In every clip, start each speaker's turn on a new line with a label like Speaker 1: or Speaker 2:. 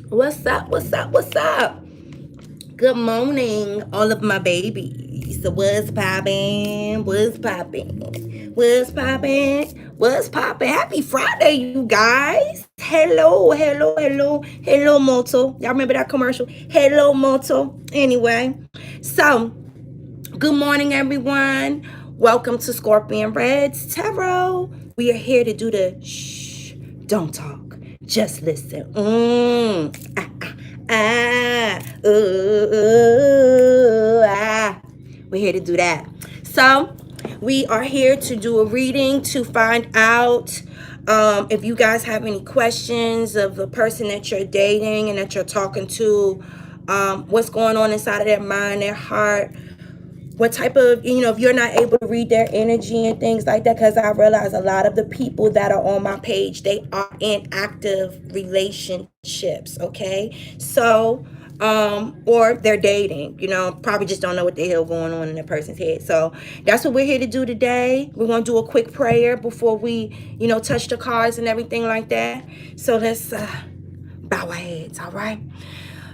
Speaker 1: What's up? What's up? What's up? Good morning, all of my babies. So what's poppin'? What's poppin'? What's poppin'? What's poppin'? Happy Friday, you guys. Hello, hello, hello, hello, Moto. Y'all remember that commercial? Hello, Moto. Anyway, so good morning, everyone. Welcome to Scorpionreddz Tarot. We are here to do the shh, don't talk, just listen. Ah. We're here to do that. So, we are here to do a reading to find out if you guys have any questions of the person that you're dating and that you're talking to, what's going on inside of their mind, their heart, what type of, if you're not able to read their energy and things like that, because I realize a lot of the people that are on my page, they are in active relationships, okay? So, or they're dating, probably just don't know what the hell going on in the person's head. So that's what we're here to do today. We're going to do a quick prayer before we, touch the cards and everything like that. So let's bow our heads, all right?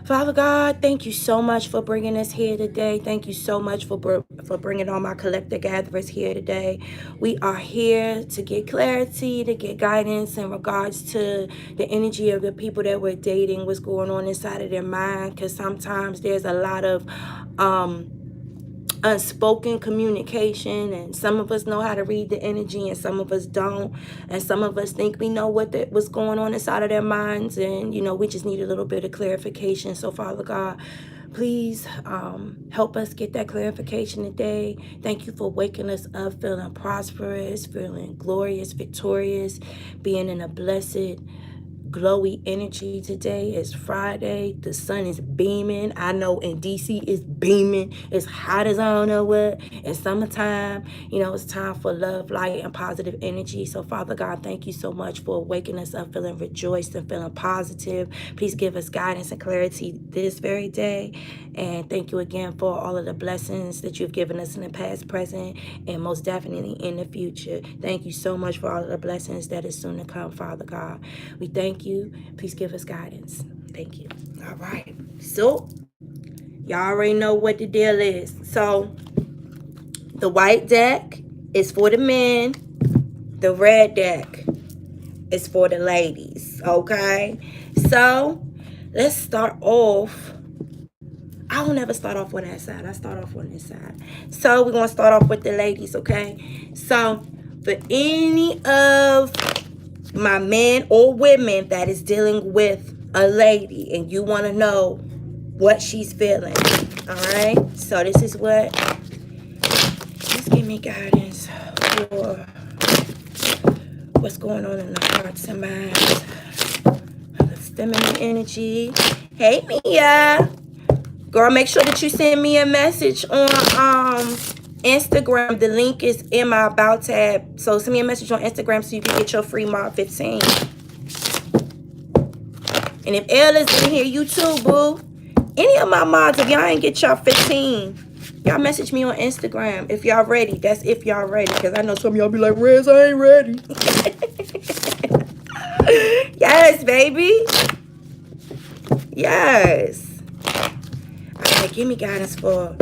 Speaker 1: Father God, thank you so much for bringing us here today. Thank you so much for bringing all my collector gatherers here today. We are here to get clarity, to get guidance in regards to the energy of the people that we're dating, what's going on inside of their mind, because sometimes there's a lot of unspoken communication, and some of us know how to read the energy and some of us don't, and some of us think we know what's going on inside of their minds, and we just need a little bit of clarification. So Father God, please help us get that clarification today. Thank you for waking us up feeling prosperous, feeling glorious, victorious, being in a blessed glowy energy. Today is Friday. The sun is beaming. I know in DC it's beaming. It's hot as I don't know what. It's summertime. It's time for love, light, and positive energy. So Father God, thank you so much for waking us up feeling rejoiced and feeling positive. Please give us guidance and clarity this very day. And thank you again for all of the blessings that you've given us in the past, present, and most definitely in the future. Thank you so much for all of the blessings that is soon to come, Father God. We thank you. Please give us guidance. Thank you. All right. So, y'all already know what the deal is. So, the white deck is for the men. The red deck is for the ladies. Okay? So, let's start off. I don't ever start off on that side. I start off on this side. So, we're going to start off with the ladies. Okay? So, for any of my men or women that is dealing with a lady and you want to know what she's feeling, all right? So this is what, just give me guidance for what's going on in the hearts and minds of the feminine energy. Hey, Mia. Girl, make sure that you send me a message on Instagram. The link is in my about tab. So send me a message on Instagram so you can get your free mod 15. And if Ella's in here, you too, boo. Any of my mods, if y'all ain't get y'all 15, y'all message me on Instagram if y'all ready. That's if y'all ready. Because I know some of y'all be like, Rez, I ain't ready. Yes, baby. Yes. All right, give me guidance for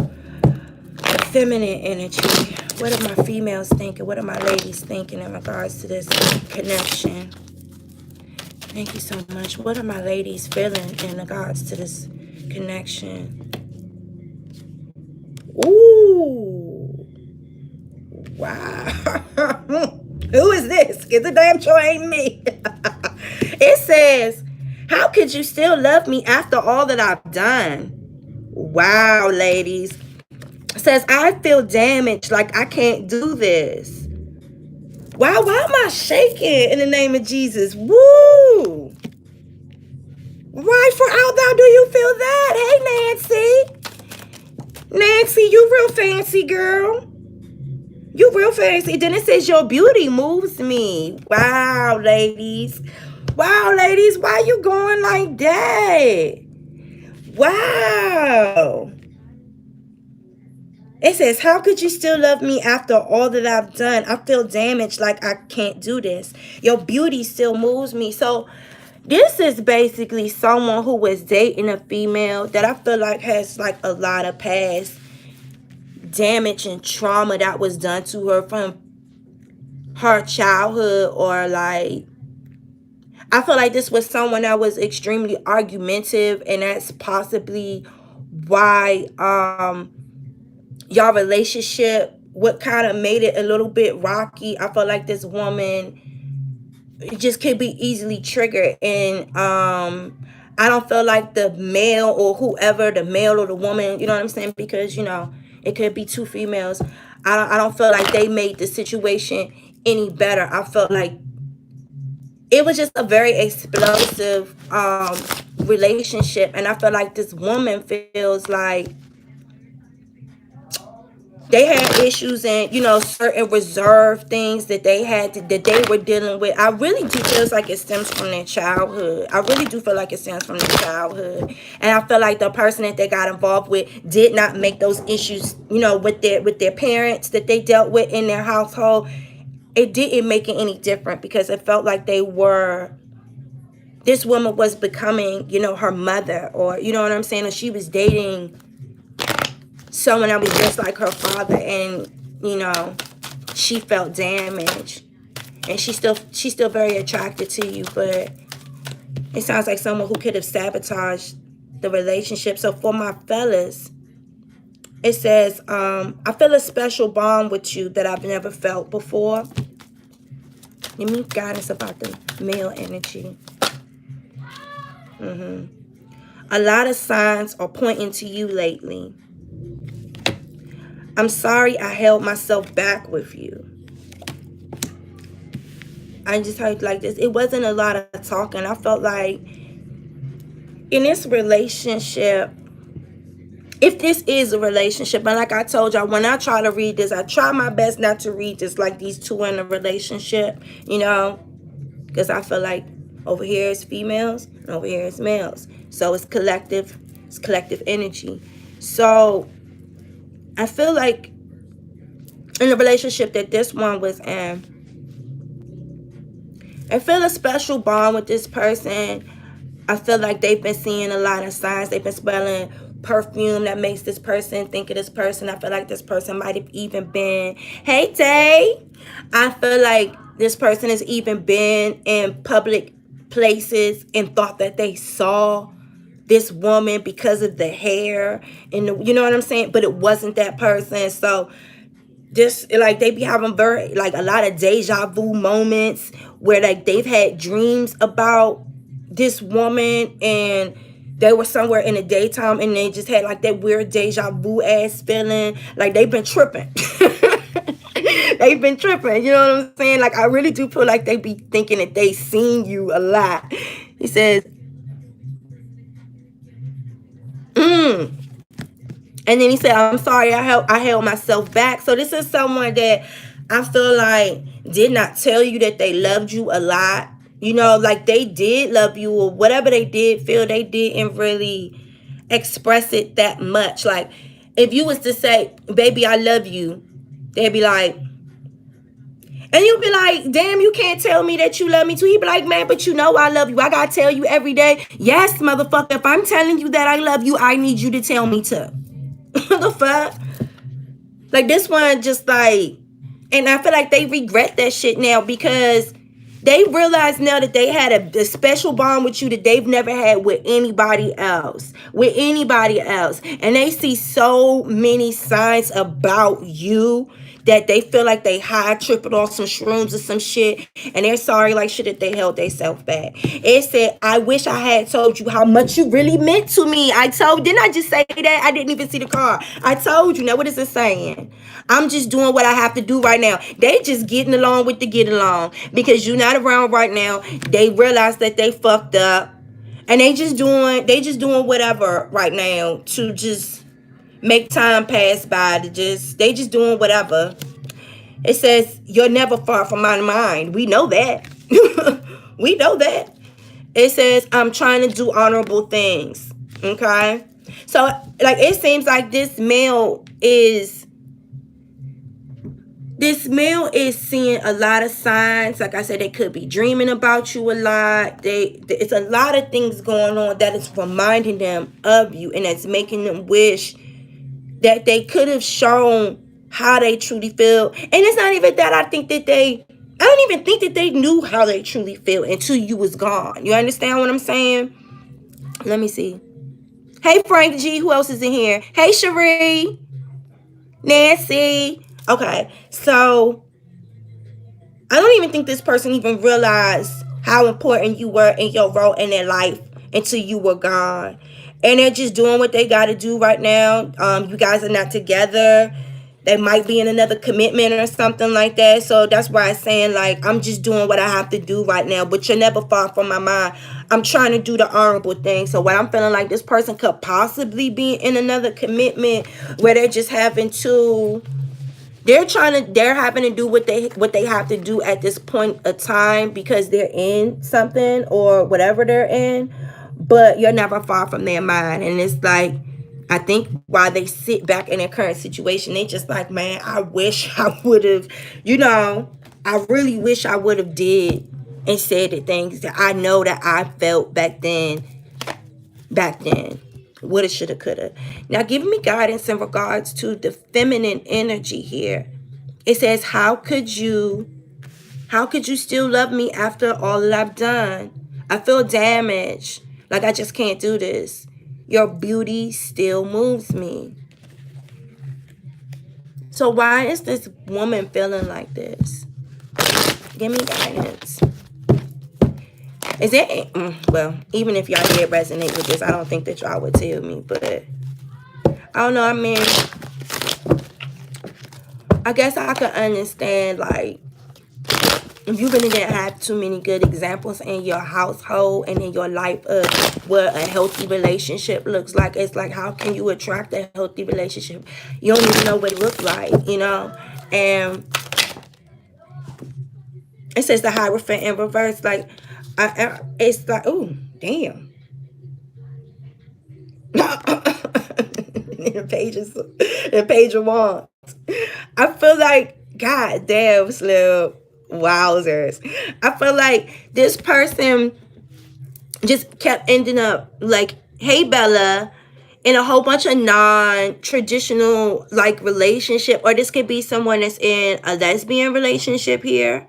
Speaker 1: the feminine energy. What are my females thinking? What are my ladies thinking in regards to this connection? Thank you so much. What are my ladies feeling in regards to this connection? Ooh. Wow. Who is this? Because the damn show ain't me. It says, how could you still love me after all that I've done? Wow, ladies. It says, I feel damaged, like I can't do this. Wow, why am I shaking in the name of Jesus? Woo! Why for how thou do you feel that? Hey, Nancy. Nancy, you real fancy, girl. You real fancy. Then it says your beauty moves me. Wow, ladies. Wow, ladies, why you going like that? Wow. It says, how could you still love me after all that I've done? I feel damaged, like I can't do this. Your beauty still moves me. So This is basically someone who was dating a female that I feel like has like a lot of past damage and trauma that was done to her from her childhood, or like, I feel like this was someone that was extremely argumentative, and that's possibly why y'all relationship, what kind of made it a little bit rocky. I feel like this woman, it just could be easily triggered, and I don't feel like the male or whoever, the male or the woman, you know what I'm saying, because you know it could be two females. I don't feel like they made the situation any better. I felt like it was just a very explosive relationship, and I feel like this woman feels like they had issues, and you know, certain reserved things that they had that they were dealing with. I really do feel like it stems from their childhood. I really do feel like it stems from their childhood, and I feel like the person that they got involved with did not make those issues, you know, with their parents that they dealt with in their household. It didn't make it any different, because it felt like this woman was becoming, you know, her mother, or you know what I'm saying, or she was dating someone that was just like her father, and you know, she felt damaged, and she's still very attracted to you, but it sounds like someone who could have sabotaged the relationship. So for my fellas, it says, I feel a special bond with you that I've never felt before. Give me guidance about the male energy. A lot of signs are pointing to you lately. I'm sorry I held myself back with you. I just heard like this. It wasn't a lot of talking. I felt like in this relationship, if this is a relationship, and like I told y'all, when I try to read this, I try my best not to read this like these two in a relationship, you know, because I feel like over here is females and over here is males. So it's collective energy. So I feel like in the relationship that this one was in, I feel a special bond with this person. I feel like they've been seeing a lot of signs. They've been smelling perfume that makes this person think of this person. I feel like this person might have even been, hey Tay, I feel like this person has even been in public places and thought that they saw this woman because of the hair and you know what I'm saying, but it wasn't that person. So just like they be having very like a lot of deja vu moments where like they've had dreams about this woman, and they were somewhere in the daytime and they just had like that weird deja vu ass feeling, like they've been tripping. They've been tripping, you know what I'm saying? Like I really do feel like they be thinking that they seen you a lot. He says, and then he said, I'm sorry, I held myself back. So this is someone that I feel like did not tell you that they loved you a lot. You know, like they did love you, or whatever they did feel, they didn't really express it that much. Like if you was to say, baby, I love you, they'd be like, and you'd be like, damn, you can't tell me that you love me too. He'd be like, man, but you know I love you. I gotta tell you every day. Yes, motherfucker, if I'm telling you that I love you, I need you to tell me too. What the fuck? Like this one just like, and I feel like they regret that shit now, because they realize now that they had a special bond with you that they've never had with anybody else. And they see so many signs about you that they feel like they high tripping off some shrooms or some shit, and they're sorry like shit that they held themselves back. It said, I wish I had told you how much you really meant to me. Didn't I just say that? I didn't even see the card. I told you. Now what is it saying? I'm just doing what I have to do right now. They just getting along with the get along, because you're not around right now. They realize that they fucked up, and they just doing whatever right now to just make time pass by. They just doing whatever. It says, you're never far from my mind. We know that. We know that. It says, I'm trying to do honorable things. Okay? So, like, it seems like this male is This male is seeing a lot of signs. Like I said, they could be dreaming about you a lot. It's a lot of things going on that is reminding them of you, and that's making them wish that they could have shown how they truly feel. And it's not even that I don't even think that they knew how they truly feel until you was gone. You understand what I'm saying? Let me see. Hey, Frank G. Who else is in here? Hey, Cherie. Nancy. Okay, so I don't even think this person even realized how important you were in your role in their life until you were gone. And they're just doing what they got to do right now. You guys are not together. They might be in another commitment or something like that. So that's why I'm saying, like, I'm just doing what I have to do right now. But you're never far from my mind. I'm trying to do the honorable thing. So what I'm feeling like this person could possibly be in another commitment where they're just having to... they're having to do what they have to do at this point of time because they're in something or whatever they're in, but you're never far from their mind. And it's like, I think while they sit back in their current situation, they just like, man, I wish I would have, I really wish I would have did and said the things that I know that I felt back then. Woulda, shoulda, coulda. Now, give me guidance in regards to the feminine energy here. It says, how could you still love me after all that I've done? I feel damaged. Like I just can't do this. Your beauty still moves me. So why is this woman feeling like this? Give me guidance. Is it, well, even if y'all did resonate with this, I don't think that y'all would tell me, but I don't know. I mean, I guess I could understand, like, if you really didn't have too many good examples in your household and in your life of what a healthy relationship looks like. It's like, how can you attract a healthy relationship? You don't even know what it looks like, And it says the Hierophant in reverse, like, it's like, oh, damn. the page of wands. I feel like, god damn, Slim, wowzers. I feel like this person just kept ending up like, hey, Bella, in a whole bunch of non-traditional like relationship, or this could be someone that's in a lesbian relationship here.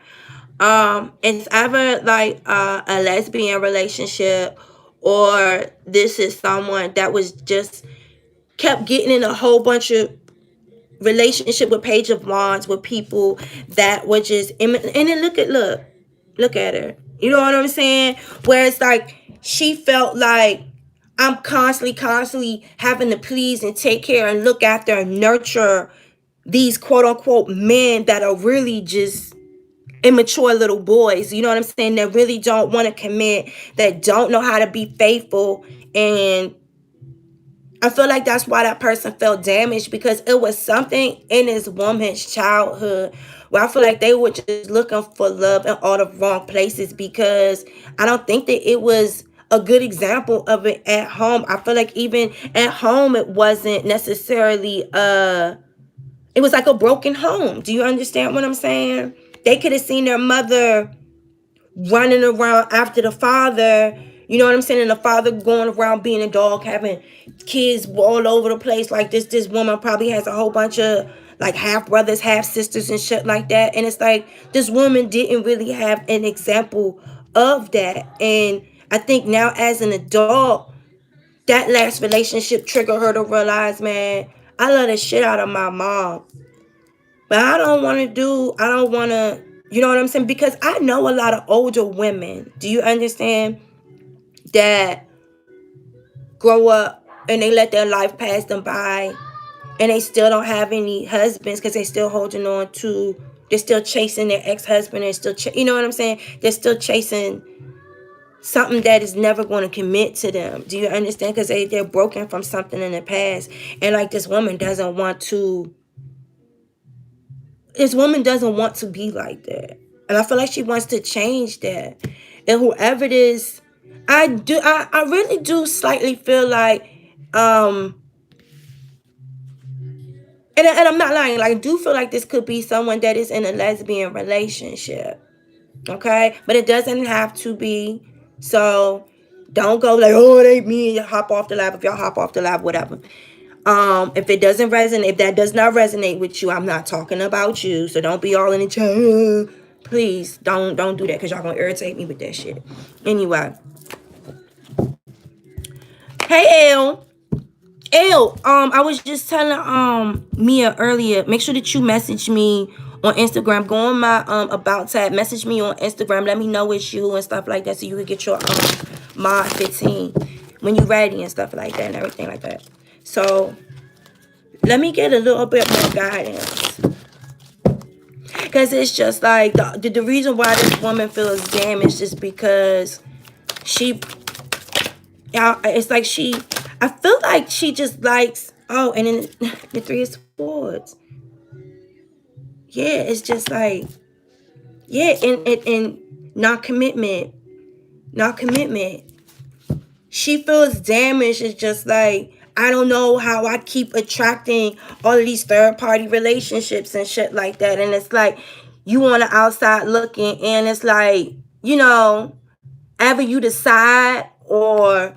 Speaker 1: It's either like a lesbian relationship, or this is someone that was just kept getting in a whole bunch of relationship with Page of Wands with people that were just, and then look at her. You know what I'm saying? Where it's like she felt like, I'm constantly having to please and take care and look after and nurture these quote unquote men that are really just immature little boys, you know what I'm saying, that really don't want to commit, that don't know how to be faithful. And I feel like that's why that person felt damaged, because it was something in this woman's childhood where I feel like they were just looking for love in all the wrong places, because I don't think that it was a good example of it at home. I feel like even at home it wasn't necessarily it was like a broken home. Do you understand what I'm saying? They could have seen their mother running around after the father, you know what I'm saying? And the father going around being a dog, having kids all over the place. Like this woman probably has a whole bunch of like half brothers, half sisters and shit like that. And it's like, this woman didn't really have an example of that. And I think now as an adult, that last relationship triggered her to realize, man, I love the shit out of my mom. But I don't want to, you know what I'm saying? Because I know a lot of older women, do you understand, that grow up and they let their life pass them by and they still don't have any husbands because they're still holding on to, they're still chasing their ex-husband and still, you know what I'm saying? They're still chasing something that is never going to commit to them. Do you understand? Because they're broken from something in the past. And like this woman doesn't want to be like that. And I feel like she wants to change that. And whoever it is, I really do slightly feel like, and And I'm not lying. Like, I do feel like this could be someone that is in a lesbian relationship. Okay? But it doesn't have to be. So don't go like, oh, it ain't me. Hop off the lab. If y'all hop off the lab, whatever. If it doesn't resonate, if that does not resonate with you, I'm not talking about you. So don't be all in the chat. Please don't do that, because y'all gonna irritate me with that shit. Anyway. Hey, L. I was just telling Mia earlier, make sure that you message me on Instagram. Go on my about tab, message me on Instagram, let me know it's you and stuff like that, so you can get your mod 15 when you're ready and stuff like that and everything like that. So let me get a little bit more guidance, because it's just like the reason why this woman feels damaged is because it's like I feel like she just likes, oh, and then the 3 of Swords. Yeah, it's just like, yeah, and not commitment. She feels damaged. It's just like, I don't know how I keep attracting all of these third-party relationships and shit like that. And it's like, you on the outside looking, and it's like, ever you decide, or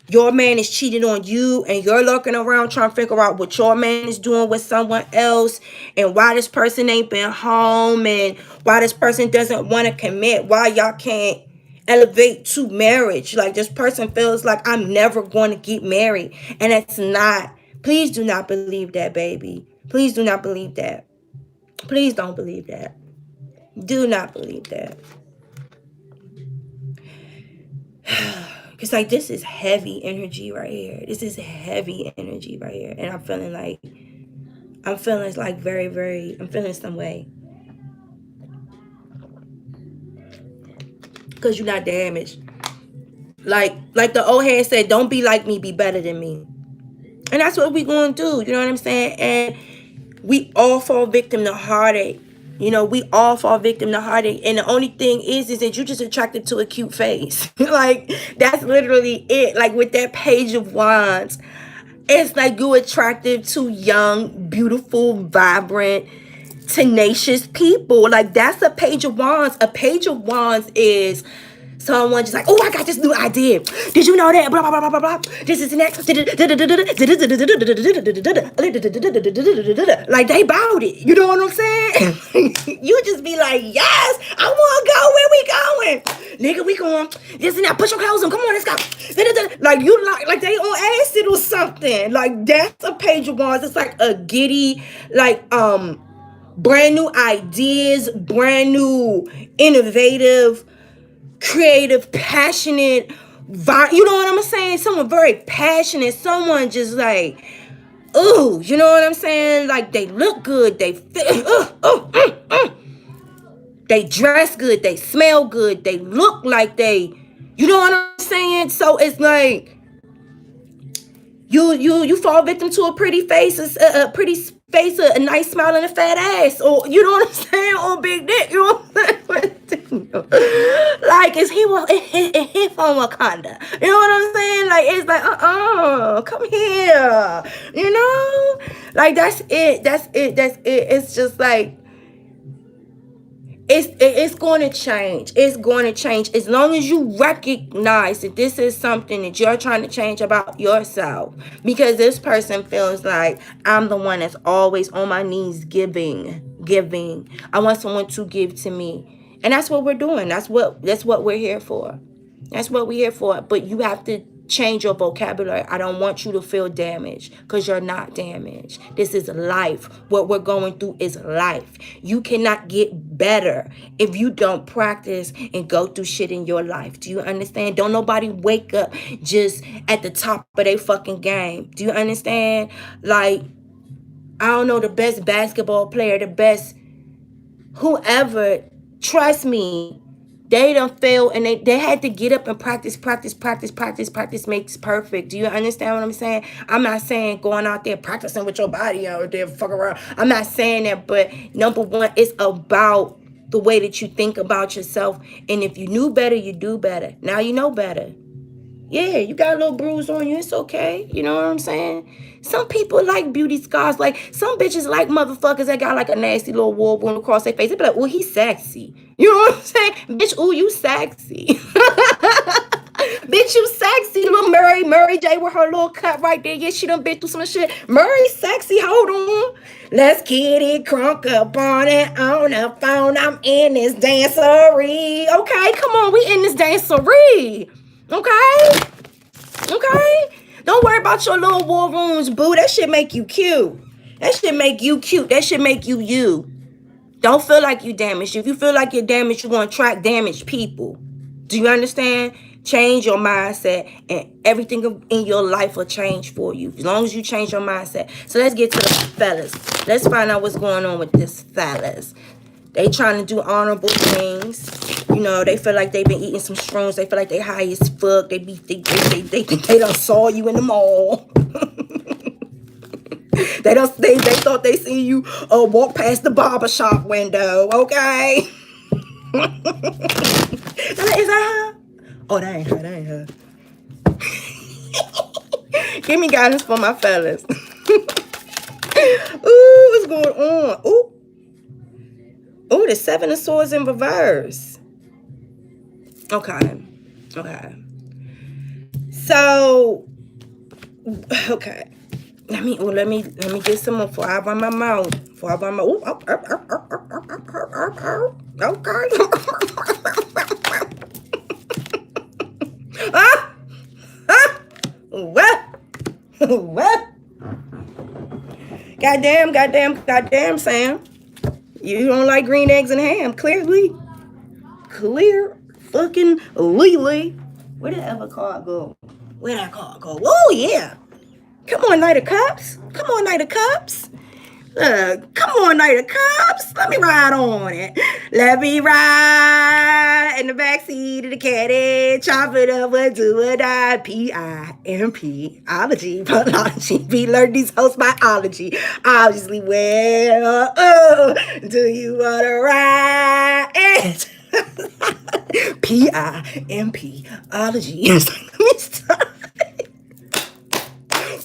Speaker 1: your man is cheating on you and you're looking around trying to figure out what your man is doing with someone else, and why this person ain't been home, and why this person doesn't want to commit, why y'all can't elevate to marriage. Like, this person feels like, I'm never going to get married. And it's not. Please do not believe that, baby. Please do not believe that. Please don't believe that. Do not believe that. It's like, this is heavy energy right here. This is heavy energy right here. And I'm feeling like very, very, I'm feeling some way. Because you're not damaged. Like the old head said, don't be like me, be better than me. And that's what we going to do. You know what I'm saying? And we all fall victim to heartache. We all fall victim to heartache. And the only thing is that you just attracted to a cute face. Like, that's literally it. Like, with that Page of Wands, it's like you attracted to young, beautiful, vibrant, tenacious people. Like, that's a Page of Wands. A Page of Wands is someone just like, oh, I got this new idea. Did you know that? Blah, blah, blah, blah, blah. This is next. Like, they bought it. You know what I'm saying? You just be like, yes, I want to go. Where we going? Nigga, we going. This and that. Put your clothes on. Come on, let's go. Like, you like they on acid or something. Like, that's a Page of Wands. It's like a giddy, like, brand new ideas, brand new, innovative, creative, passionate, you know what I'm saying? Someone very passionate, someone just like, ooh, you know what I'm saying? Like, they look good, they fit, they dress good, they smell good, they look like they, you know what I'm saying? So it's like, you fall victim to a pretty face, a pretty face, a nice smile, and a fat ass, or you know what I'm saying, or big dick, you know what I'm saying? Like, is he from Wakanda? You know what I'm saying? Like, it's like, come here, like, that's it. It's just like, it's going to change. It's going to change as long as you recognize that this is something that you're trying to change about yourself. Because this person feels like, I'm the one that's always on my knees giving. I want someone to give to me. And that's what we're doing. That's what we're here for. That's what we're here for. But you have to change your vocabulary. I don't want you to feel damaged, because you're not damaged. This is life. What we're going through is life. You cannot get better if you don't practice and go through shit in your life. Do you understand? Don't nobody wake up just at the top of their fucking game. Do you understand? Like, I don't know, the best basketball player, the best whoever, trust me, they done failed, and they had to get up and practice makes perfect. Do you understand what I'm saying? I'm not saying going out there practicing with your body out there, fuck around. I'm not saying that, but number one, it's about the way that you think about yourself. And if you knew better, you do better. Now you know better. Yeah, you got a little bruise on you. It's okay. You know what I'm saying? Some people like beauty scars. Like, some bitches like motherfuckers that got like a nasty little war wound across their face. They be like, oh, he's sexy. You know what I'm saying? Bitch, ooh, you sexy. Bitch, you sexy. Little Murray J with her little cut right there. Yeah, she done been through some shit. Murray's sexy. Hold on. Let's get it crunk up on it on the phone. I'm in this dancery. Okay, come on. We in this dancery. Okay? Okay? Don't worry about your little war wounds, boo. That shit make you cute. That shit make you cute. That shit make you you. Don't feel like you damaged. If you feel like you're damaged, you're going to attract damaged people. Do you understand? Change your mindset and everything in your life will change for you. As long as you change your mindset. So let's get to the fellas. Let's find out what's going on with this fellas. They trying to do honorable things. You know, they feel like they've been eating some shrooms. They feel like they high as fuck. They think they done saw you in the mall. They thought they seen you walk past the barbershop window, okay? Is that her? Oh, that ain't her. Give me guidance for my fellas. Ooh, what's going on? Ooh, the Seven of Swords in reverse. Okay. So, okay. Let me get some more before I run my mouth. Okay. What? Goddamn, Sam. You don't like green eggs and ham, clearly. Clear fucking Lily. Where did that other card go? Where'd that card go? Oh, yeah. Come on, Knight of Cups. Come on, Knight of Cups. Let me ride on it. Let me ride in the backseat of the caddy. Chop it up and do or die. P-I-M-P. Ology. Biology. We learned these host biology. Obviously, well, do you want to ride? P-I-M-P. Ology. Let me stop.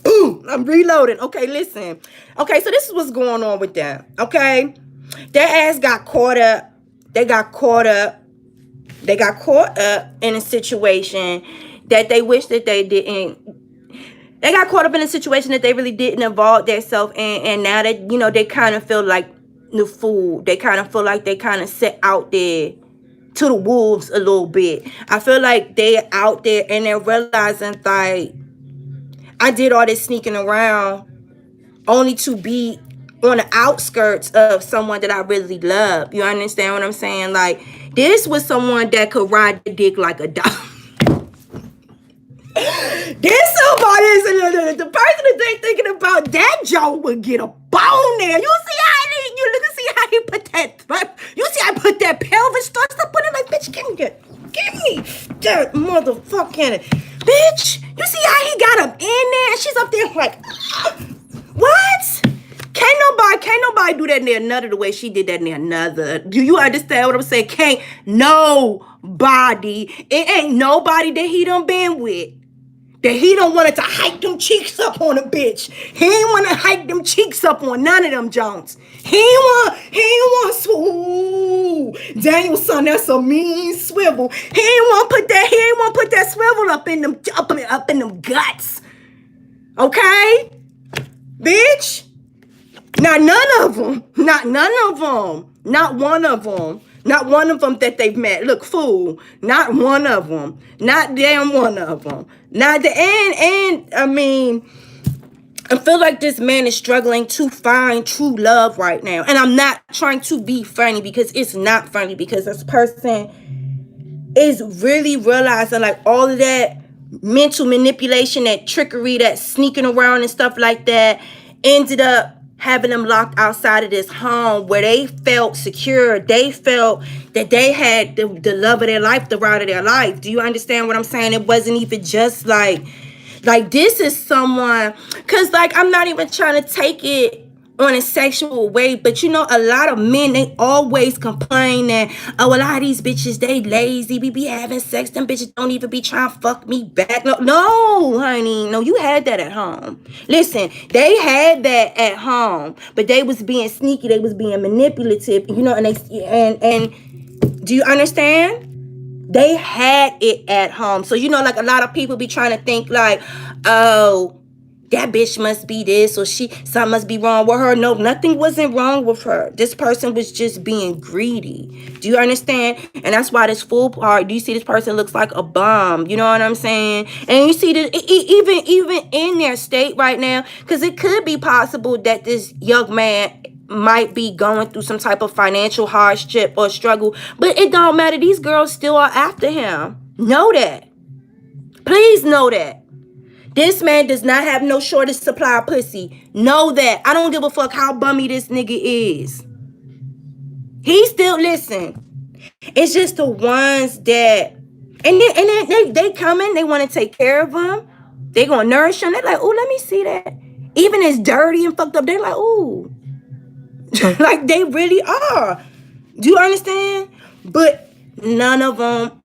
Speaker 1: Ooh, I'm reloading. Okay, listen. Okay, so this is what's going on with them. Okay, their ass got caught up. They got caught up in a situation that they wish that they didn't. They got caught up in a situation that they really didn't involve themselves in, and now that, you know, they kind of feel like the fool. They kind of feel like they kind of sit out there to the wolves a little bit. I feel like they're out there and they're realizing, like, I did all this sneaking around only to be on the outskirts of someone that I really love. You understand what I'm saying? Like, this was someone that could ride the dick like a dog. There's somebody, the person that they thinking about, that Joe would get a bone there. You see how he put that, you see how I put that pelvis thrust up on it? Like, bitch, give me that motherfucking, bitch. You see how he got up in there? And she's up there like, what? Can't nobody do that near another the way she did that near another. Do you understand what I'm saying? Can't nobody. It ain't nobody that he done been with that he don't wanted to hike them cheeks up on a bitch. He ain't want to hike them cheeks up on none of them Jones. He ain't want ooh, Daniel's son, that's a mean swivel. He ain't want to put that swivel up in them guts. Okay? Bitch. Not none of them. Not one of them. Not one of them that they've met. Look, fool. Not one of them. Not damn one of them. Not the and I mean, I feel like this man is struggling to find true love right now. And I'm not trying to be funny, because it's not funny, because this person is really realizing, like, all of that mental manipulation, that trickery, that sneaking around and stuff like that ended up having them locked outside of this home where they felt secure. They felt that they had the love of their life, the ride of their life. Do you understand what I'm saying? It wasn't even just like this is someone, because, like, I'm not even trying to take it on a sexual way. But you know, a lot of men, they always complain that, oh, a lot of these bitches, they lazy, we be having sex, them bitches don't even be trying to fuck me back. No, honey, no, you had that at home. Listen, they had that at home, but they was being sneaky, they was being manipulative, you know, and do you understand? They had it at home. So, you know, like a lot of people be trying to think like, oh, that bitch must be this, or something must be wrong with her. No, nothing wasn't wrong with her. This person was just being greedy. Do you understand? And that's why this full part, do you see this person looks like a bum? You know what I'm saying? And you see that even in their state right now, because it could be possible that this young man might be going through some type of financial hardship or struggle, but it don't matter. These girls still are after him. Know that. Please know that. This man does not have no shortage supply of pussy. Know that. I don't give a fuck how bummy this nigga is. He still, listen. It's just the ones that, and then they come in, they want to take care of them. They gonna nourish them. They're like, oh, let me see that. Even as dirty and fucked up, they're like, ooh. Like they really are. Do you understand? But none of them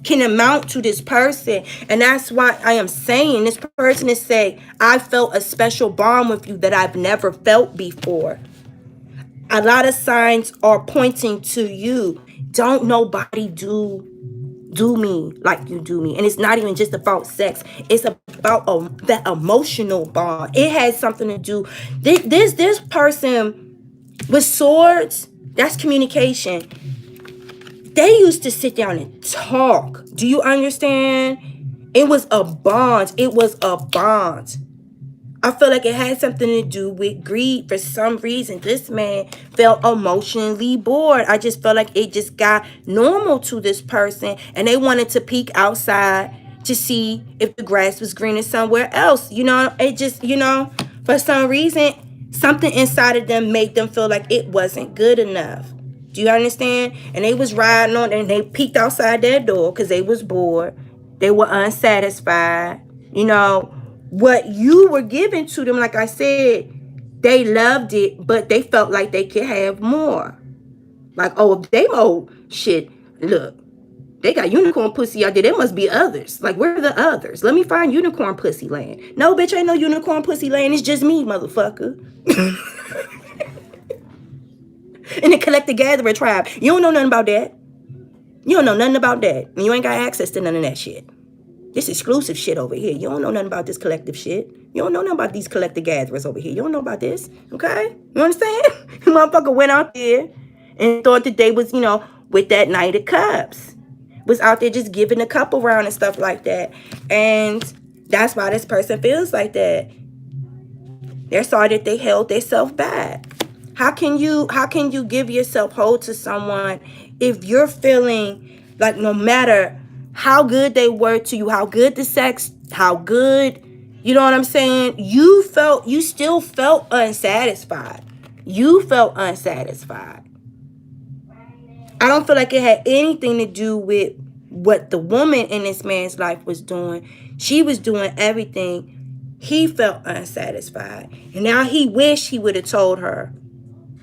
Speaker 1: can amount to this person. And that's why I am saying this person is saying, I felt a special bond with you that I've never felt before. A lot of signs are pointing to you. Don't nobody do me like you do me. And it's not even just about sex. It's about that emotional bond. It has something to do. This person with swords, that's communication. They used to sit down and talk. Do you understand? It was a bond. It was a bond. I feel like it had something to do with greed. For some reason, this man felt emotionally bored. I just felt like it just got normal to this person. And they wanted to peek outside to see if the grass was greener somewhere else. You know, it just, you know, for some reason, something inside of them made them feel like it wasn't good enough. Do you understand? And they was riding on and they peeked outside their door because they was bored. They were unsatisfied. You know, what you were giving to them, like I said, they loved it, but they felt like they could have more. Like, oh, if they shit, look, they got unicorn pussy out there. There must be others. Like, where are the others? Let me find unicorn pussy land. No, bitch, ain't no unicorn pussy land. It's just me, motherfucker. In the collector gatherer tribe. You don't know nothing about that. You don't know nothing about that. And you ain't got access to none of that shit. This exclusive shit over here. You don't know nothing about this collective shit. You don't know nothing about these collector gatherers over here. You don't know about this. Okay? You understand? Motherfucker went out there and thought that they was, you know, with that Knight of Cups. Was out there just giving a cup around and stuff like that. And that's why this person feels like that. They're sorry that they held themselves back. How can you give yourself hold to someone if you're feeling like no matter how good they were to you, how good the sex, how good, you know what I'm saying? You still felt unsatisfied. You felt unsatisfied. I don't feel like it had anything to do with what the woman in this man's life was doing. She was doing everything. He felt unsatisfied. And now he wished he would have told her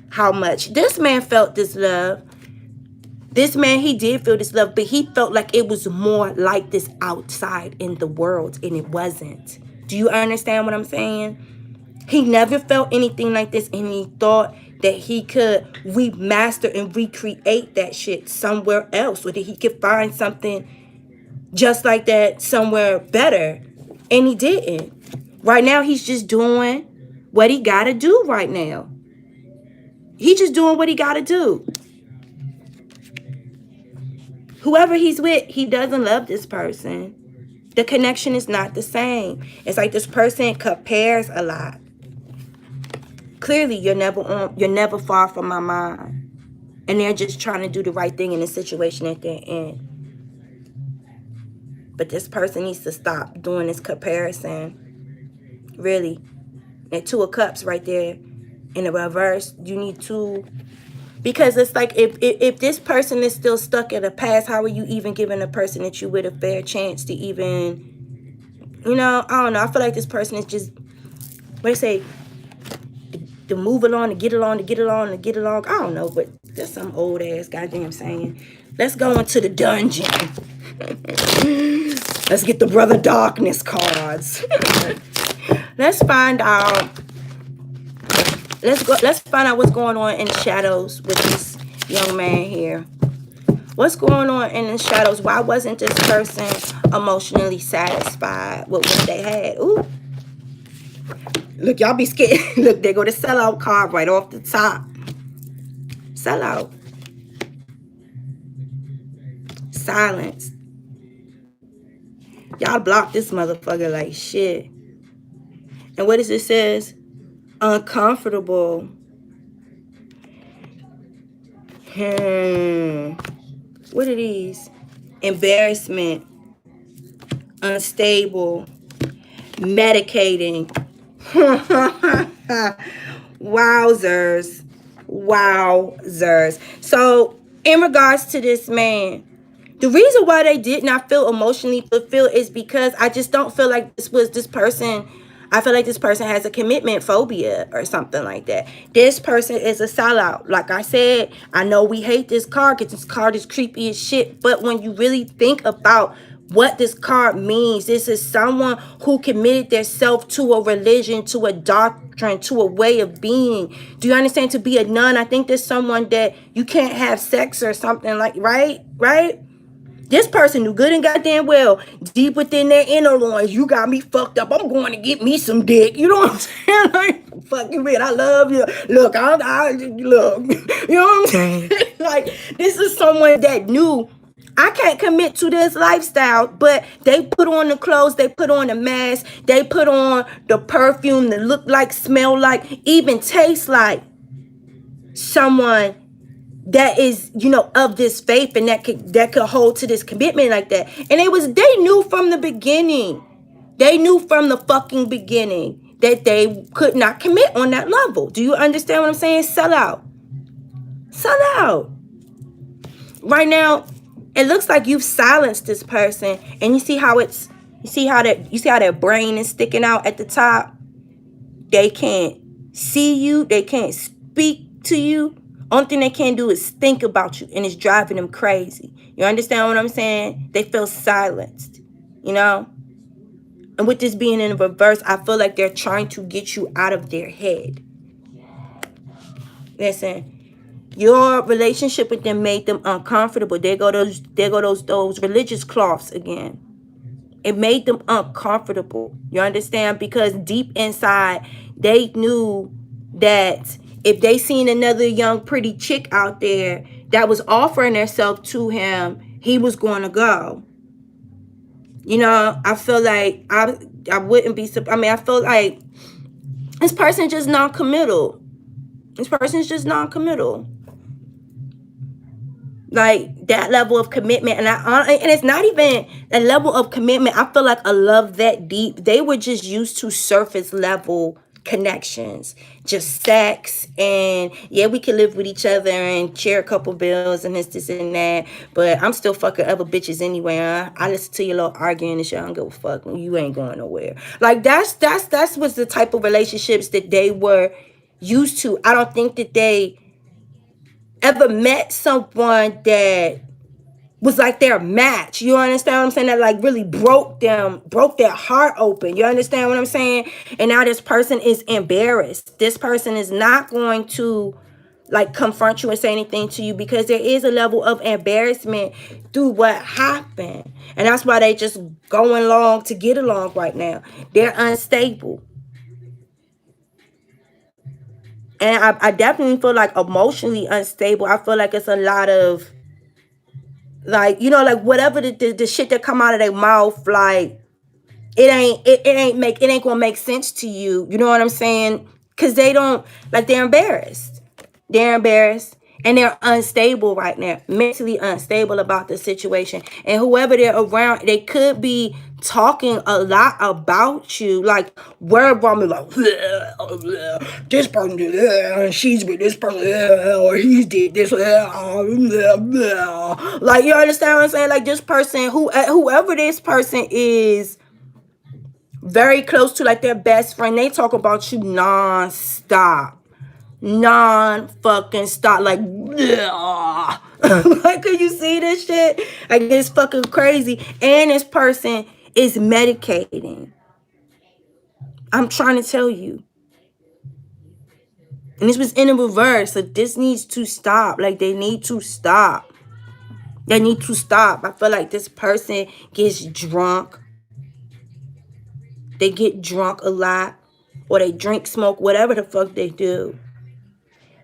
Speaker 1: how much. This man felt this love. This man, he did feel this love, but he felt like it was more like this outside in the world, and it wasn't. Do you understand what I'm saying? He never felt anything like this, and he thought that he could remaster and recreate that shit somewhere else, or that he could find something just like that somewhere better, and he didn't. Right now, he's just doing what he gotta do right now. He's just doing what he gotta do. Whoever he's with, he doesn't love this person. The connection is not the same. It's like this person compares a lot. Clearly, you're never far from my mind. And they're just trying to do the right thing in the situation that they're in. But this person needs to stop doing this comparison. Really. And Two of Cups right there in the reverse. You need to... Because it's like if this person is still stuck in the past, how are you even giving a person that you with a fair chance to even, you know, I don't know. I feel like this person is just, what do you say, to move along, to get along, to get along, to get along. I don't know, but that's some old ass goddamn saying. Let's go into the dungeon. Let's get the Brother Darkness cards. Let's find out. Let's find out what's going on in the shadows with this young man here. What's going on in the shadows? Why wasn't this person emotionally satisfied with what they had? Ooh. Look, y'all be scared. Look, there go the sellout card right off the top. Sellout. Silence. Y'all block this motherfucker like shit. And what does it says? Uncomfortable. What are these? Embarrassment. Unstable. Medicating. Wowzers. Wowzers. So, in regards to this man, the reason why they did not feel emotionally fulfilled is because I just don't feel like this person. I feel like this person has a commitment phobia or something like that. This person is a sellout. Like I said, I know we hate this card because this card is creepy as shit. But when you really think about what this card means, this is someone who committed themselves to a religion, to a doctrine, to a way of being. Do you understand? To be a nun, I think there's someone that you can't have sex or something like, right? This person knew good and goddamn well, deep within their inner loins, you got me fucked up. I'm going to get me some dick. You know what I'm saying? Like, fucking man, I love you. Look, I look. You know what I'm saying? Like, this is someone that knew I can't commit to this lifestyle, but they put on the clothes, they put on the mask, they put on the perfume that look like, smell like, even taste like someone that is, you know, of this faith and that could hold to this commitment like that. And they knew from the beginning. They knew from the fucking beginning that they could not commit on that level. Do you understand what I'm saying? Sell out. Sell out. Right now, it looks like you've silenced this person, and you see how their brain is sticking out at the top. They can't see you, they can't speak to you. Only thing they can do is think about you, and it's driving them crazy. You understand what I'm saying? They feel silenced, you know? And with this being in reverse, I feel like they're trying to get you out of their head. Listen, your relationship with them made them uncomfortable. There go those religious cloths again. It made them uncomfortable. You understand? Because deep inside, they knew that if they seen another young pretty chick out there that was offering herself to him, he was going to go. You know, I feel like I wouldn't be surprised. I mean, I feel like this person just non-committal. This person is just non-committal. Like that level of commitment, and it's not even a level of commitment. I feel like a love that deep. They were just used to surface level connections, just sex, and yeah, we can live with each other and share a couple bills and this and that, but I'm still fucking other bitches anyway. I listen to your little arguing and shit. I don't give a fuck. You ain't going nowhere. Like that's was the type of relationships that they were used to. I don't think that they ever met someone that was like their match. You understand what I'm saying? That like really broke their heart open. You understand what I'm saying? And now this person is embarrassed. This person is not going to like confront you and say anything to you because there is a level of embarrassment through what happened. And that's why they just going along to get along right now. They're unstable. And I definitely feel like emotionally unstable. I feel like it's a lot of like, you know, like whatever the shit that come out of their mouth, like it ain't gonna make sense to you. You know what I'm saying? Because they don't, like, they're embarrassed. They're embarrassed. And they're unstable right now, mentally unstable about the situation. And whoever they're around, they could be talking a lot about you. Like, word from me, like, this person did that, and she's with this person, or he did this. Like, you understand what I'm saying? Like, this person, whoever this person is, very close to, like, their best friend, they talk about you non-stop. non-fucking stop. Like, like, can you see this shit? Like, it's fucking crazy. And this person is medicating. I'm trying to tell you. And this was in a reverse. So this needs to stop. Like, they need to stop. They need to stop. I feel like this person gets drunk. They get drunk a lot. Or they drink, smoke, whatever the fuck they do.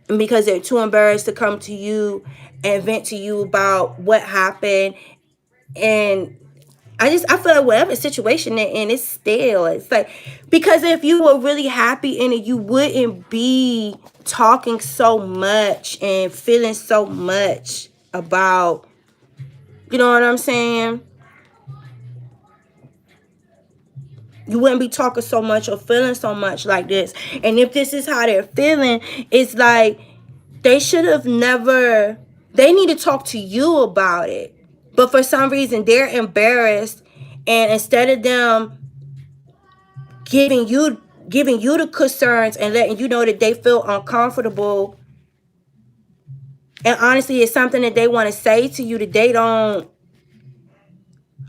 Speaker 1: And because they're too embarrassed to come to you and vent to you about what happened. And I feel like whatever situation they're in, it's stale. It's like, because if you were really happy in it, you wouldn't be talking so much and feeling so much about, you know what I'm saying? You wouldn't be talking so much or feeling so much like this. And if this is how they're feeling, it's like they should have never, they need to talk to you about it. But for some reason, they're embarrassed. And instead of them giving you the concerns and letting you know that they feel uncomfortable, and honestly, it's something that they want to say to you that they don't,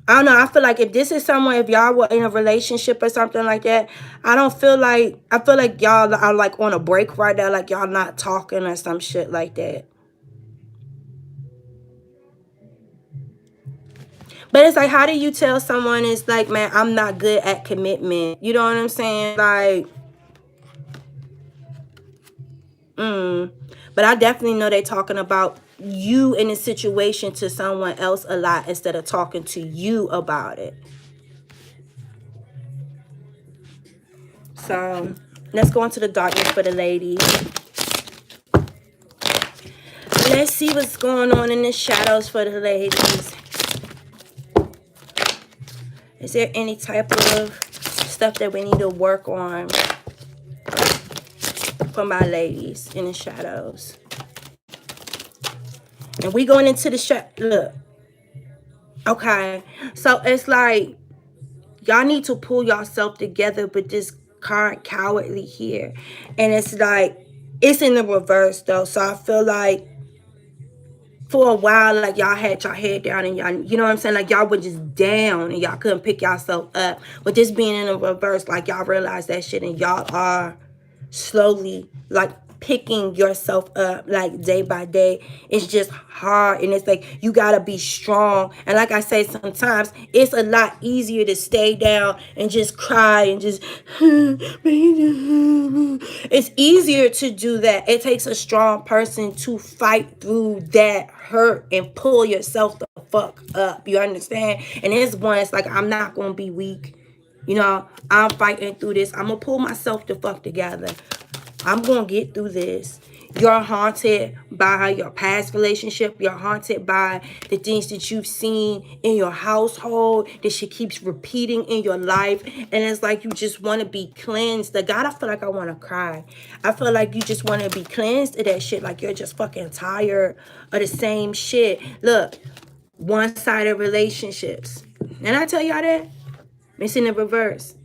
Speaker 1: I don't know. I feel like if this is someone, if y'all were in a relationship or something like that, I feel like y'all are like on a break right now, like y'all not talking or some shit like that. But it's like, how do you tell someone it's like, man, I'm not good at commitment? You know what I'm saying? Like, But I definitely know they're talking about you in a situation to someone else a lot instead of talking to you about it. So let's go into the darkness for the ladies. Let's see what's going on in the shadows for the ladies. Is there any type of stuff that we need to work on for my ladies in the shadows? And we going into the look. Okay. So it's like y'all need to pull yourself together, but this card cowardly here. And it's like, it's in the reverse though. So I feel like for a while, like y'all had your head down and y'all, you know what I'm saying? Like y'all were just down and y'all couldn't pick yourself up. But this being in the reverse, like y'all realize that shit and y'all are slowly like picking yourself up like day by day. It's just hard and it's like you gotta be strong. And like I say, sometimes it's a lot easier to stay down and just cry and just it's easier to do that. It takes a strong person to fight through that hurt and pull yourself the fuck up. You understand? And this one, it's like, I'm not gonna be weak. You know, I'm fighting through this. I'm gonna pull myself the fuck together. I'm going to get through this. You're haunted by your past relationship. You're haunted by the things that you've seen in your household that she keeps repeating in your life. And it's like you just want to be cleansed. The God, I feel like I want to cry. I feel like you just want to be cleansed of that shit. Like you're just fucking tired of the same shit. Look, one-sided relationships. And I tell y'all that, it's in the reverse.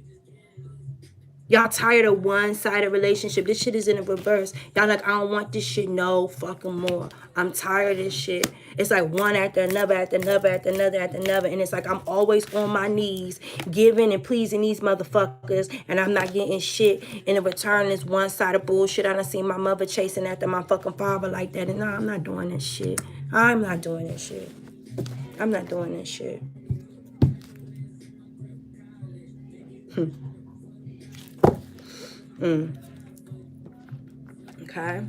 Speaker 1: Y'all tired of one-sided relationship. This shit is in the reverse. Y'all like, I don't want this shit no fucking more. I'm tired of this shit. It's like one after another, after another, after another, after another. And it's like I'm always on my knees, giving and pleasing these motherfuckers. And I'm not getting shit in the return. This one-sided bullshit. I done seen my mother chasing after my fucking father like that. And no, I'm not doing this shit. I'm not doing this shit. I'm not doing this shit. Okay.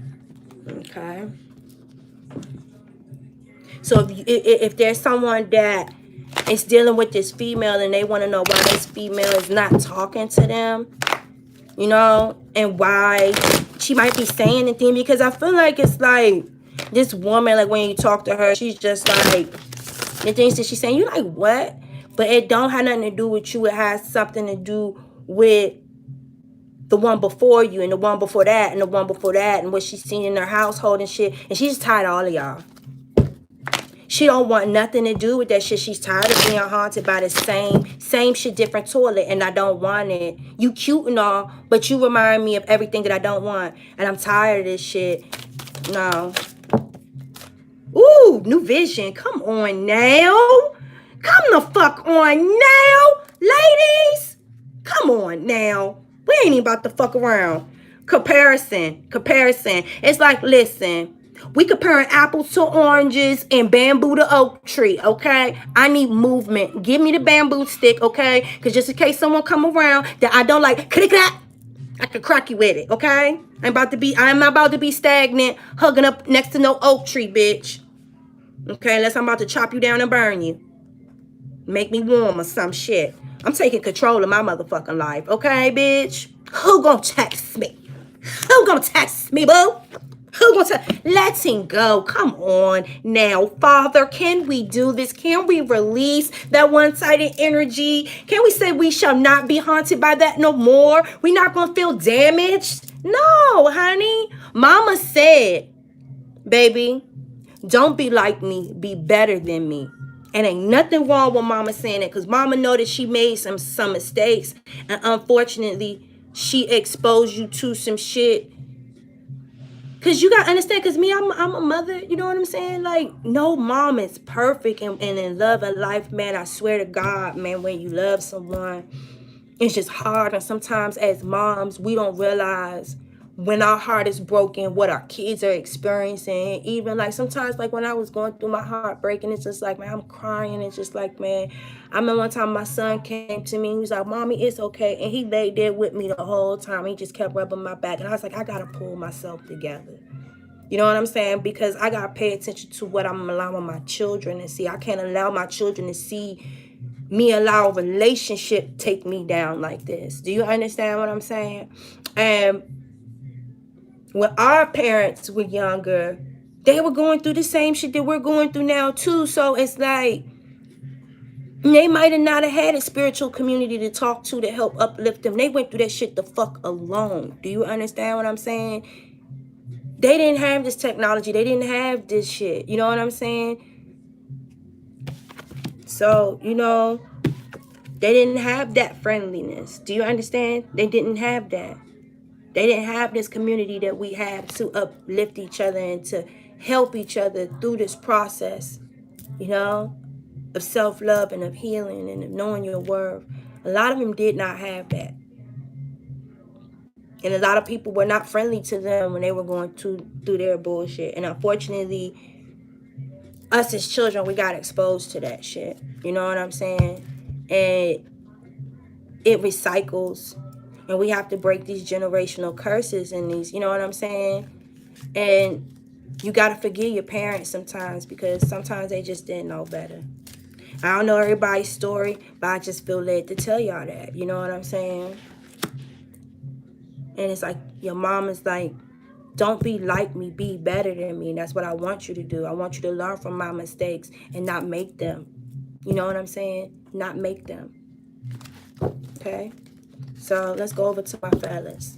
Speaker 1: So if there's someone that is dealing with this female and they want to know why this female is not talking to them, you know, and why she might be saying anything, because I feel like it's like this woman, like when you talk to her, she's just like, the things that she's saying, you like, what? But it don't have nothing to do with you. It has something to do with the one before you and the one before that and the one before that and what she's seen in her household and shit. And she's tired of all of y'all. She don't want nothing to do with that shit. She's tired of being haunted by the same shit, different toilet, and I don't want it. You cute and all, but you remind me of everything that I don't want, and I'm tired of this shit. No. Ooh, new vision. Come on now. Come the fuck on now, ladies. Come on now. We ain't even about to fuck around. Comparison. It's like, listen, we comparing apples to oranges and bamboo to oak tree, okay? I need movement. Give me the bamboo stick, okay? Because just in case someone come around that I don't like, I can crack you with it, okay? I'm not about to be stagnant, hugging up next to no oak tree, bitch. Okay, unless I'm about to chop you down and burn you. Make me warm or some shit. I'm taking control of my motherfucking life, okay, bitch? Who gonna text me? Who gonna text me, boo? Who gonna text? Letting go. Come on now, Father. Can we do this? Can we release that one-sided energy? Can we say we shall not be haunted by that no more? We not gonna feel damaged? No, honey. Mama said, baby, don't be like me. Be better than me. And ain't nothing wrong with mama saying it, because mama know that she made some mistakes, and unfortunately she exposed you to some shit. Because you gotta understand, because me, I'm a mother, you know what I'm saying? Like, no mom is perfect and in love and life, man. I swear to God, man, when you love someone, it's just hard. And sometimes as moms, we don't realize when our heart is broken, what our kids are experiencing. Even like sometimes, like when I was going through my heartbreak, and it's just like, man, I'm crying. It's just like, man, I remember one time my son came to me. He was like, Mommy, it's okay. And he laid there with me the whole time. He just kept rubbing my back. And I was like, I got to pull myself together. You know what I'm saying? Because I got to pay attention to what I'm allowing my children to see. I can't allow my children to see me allow a relationship take me down like this. Do you understand what I'm saying? And when our parents were younger, they were going through the same shit that we're going through now too. So it's like, they might have not have had a spiritual community to talk to help uplift them. They went through that shit the fuck alone. Do you understand what I'm saying? They didn't have this technology. They didn't have this shit. You know what I'm saying? So, you know, they didn't have that friendliness. Do you understand? They didn't have that. They didn't have this community that we have to uplift each other and to help each other through this process, you know, of self-love and of healing and of knowing your worth. A lot of them did not have that. And a lot of people were not friendly to them when they were going through their bullshit. And unfortunately, us as children, we got exposed to that shit. You know what I'm saying? And it recycles. And we have to break these generational curses and these, you know what I'm saying? And you got to forgive your parents sometimes, because sometimes they just didn't know better. I don't know everybody's story, but I just feel led to tell y'all that. You know what I'm saying? And it's like, your mom is like, don't be like me, be better than me. And that's what I want you to do. I want you to learn from my mistakes and not make them. You know what I'm saying? Not make them. Okay? So let's go over to my fellas.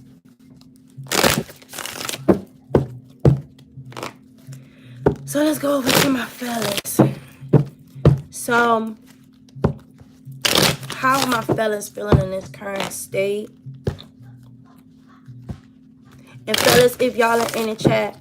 Speaker 1: So how are my fellas feeling in this current state? And fellas, if y'all are in the chat,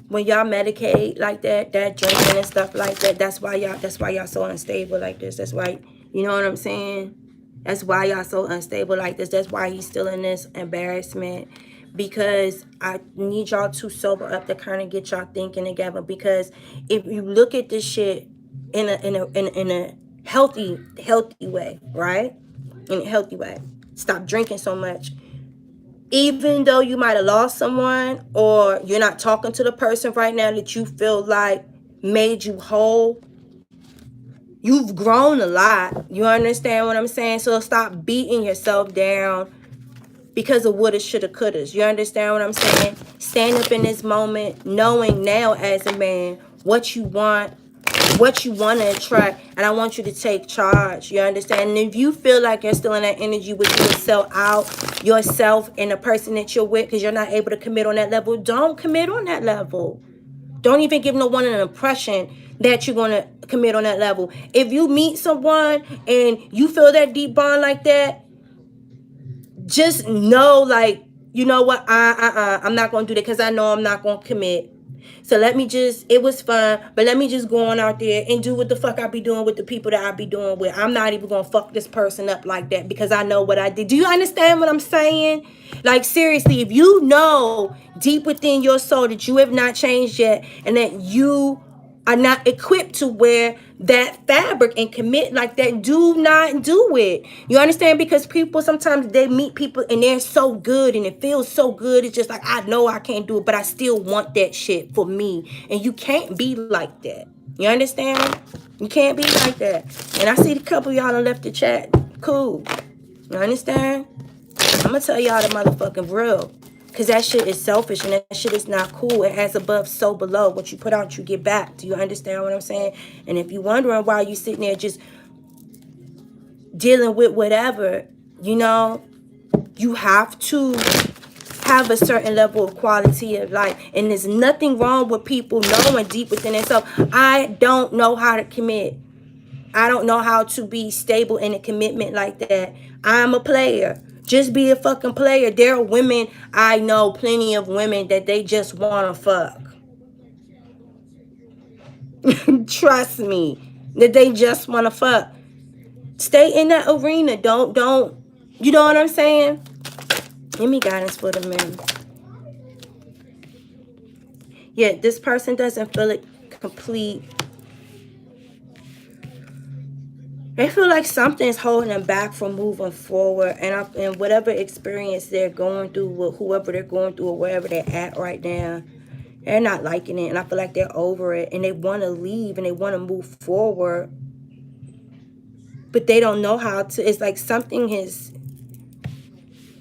Speaker 1: when y'all medicate like that drinking and stuff like that, that's why y'all so unstable like this. That's why, you know what I'm saying? That's why y'all so unstable like this. That's why he's still in this embarrassment. Because I need y'all to sober up to kind of get y'all thinking together. Because if you look at this shit in a healthy way, right? In a healthy way. Stop drinking so much. Even though you might have lost someone, or you're not talking to the person right now that you feel like made you whole, you've grown a lot. You understand what I'm saying? So stop beating yourself down because of woulda, shoulda, couldas. You understand what I'm saying? Stand up in this moment, knowing now as a man what you want, what you want to attract, and I want you to take charge. You understand? And if you feel like you're still in that energy where you will sell out yourself and the person that you're with because you're not able to commit on that level, don't commit on that level. Don't even give no one an impression that you're going to commit on that level. If you meet someone and you feel that deep bond like that, just know, like, you know what, I'm not going to do that because I know I'm not going to commit. So let me just, it was fun, but let me just go on out there and do what the fuck I be doing with the people that I be doing with. I'm not even going to fuck this person up like that because I know what I did. Do you understand what I'm saying? Like, seriously, if you know deep within your soul that you have not changed yet and that you are not equipped to wear that fabric and commit like that, do not do it. You understand? Because people, sometimes they meet people and they're so good and it feels so good. It's just like, I know I can't do it, but I still want that shit for me. And you can't be like that. You understand? You can't be like that. And I see a couple of y'all done left the chat. Cool. You understand? I'm gonna tell y'all the motherfucking real. Because that shit is selfish and that shit is not cool. It has above, so below. What you put out, you get back. Do you understand what I'm saying? And if you're wondering why you sitting there just dealing with whatever, you know, you have to have a certain level of quality of life. And there's nothing wrong with people knowing deep within themselves, I don't know how to commit. I don't know how to be stable in a commitment like that. I'm a player. Just be a fucking player. There are women, I know plenty of women that they just want to fuck. Trust me, that they just want to fuck. Stay in that arena. Don't, you know what I'm saying? Give me guidance for the men. Yeah, this person doesn't feel it complete. They feel like something's holding them back from moving forward, and whatever experience they're going through with whoever they're going through or wherever they're at right now, they're not liking it, and I feel like they're over it, and they want to leave and they want to move forward, but they don't know how to. It's like something has,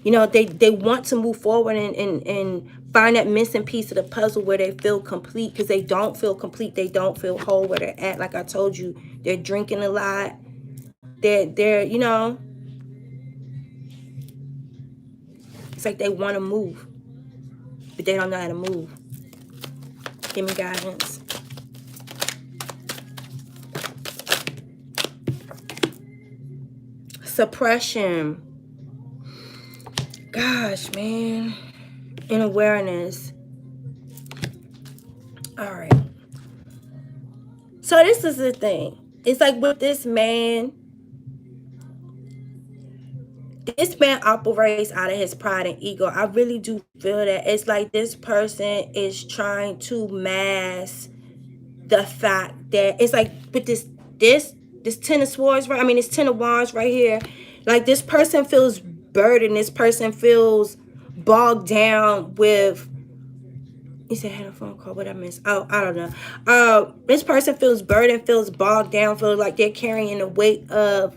Speaker 1: you know, they want to move forward and find that missing piece of the puzzle where they feel complete, because they don't feel complete. They don't feel whole where they're at. Like I told you, they're drinking a lot. They're, you know, it's like they want to move, but they don't know how to move. Give me guidance. Suppression. Gosh, man. And awareness. All right. So this is the thing. It's like with this man operates out of his pride and ego. I really do feel that it's like this person is trying to mask the fact that it's like with this Ten of Swords, right? I mean, it's Ten of Wands right here. Like, this person feels burdened. This person feels bogged down with. He said, I had a phone call. What I missed? Oh, I don't know. This person feels burdened, feels bogged down, feels like they're carrying the weight of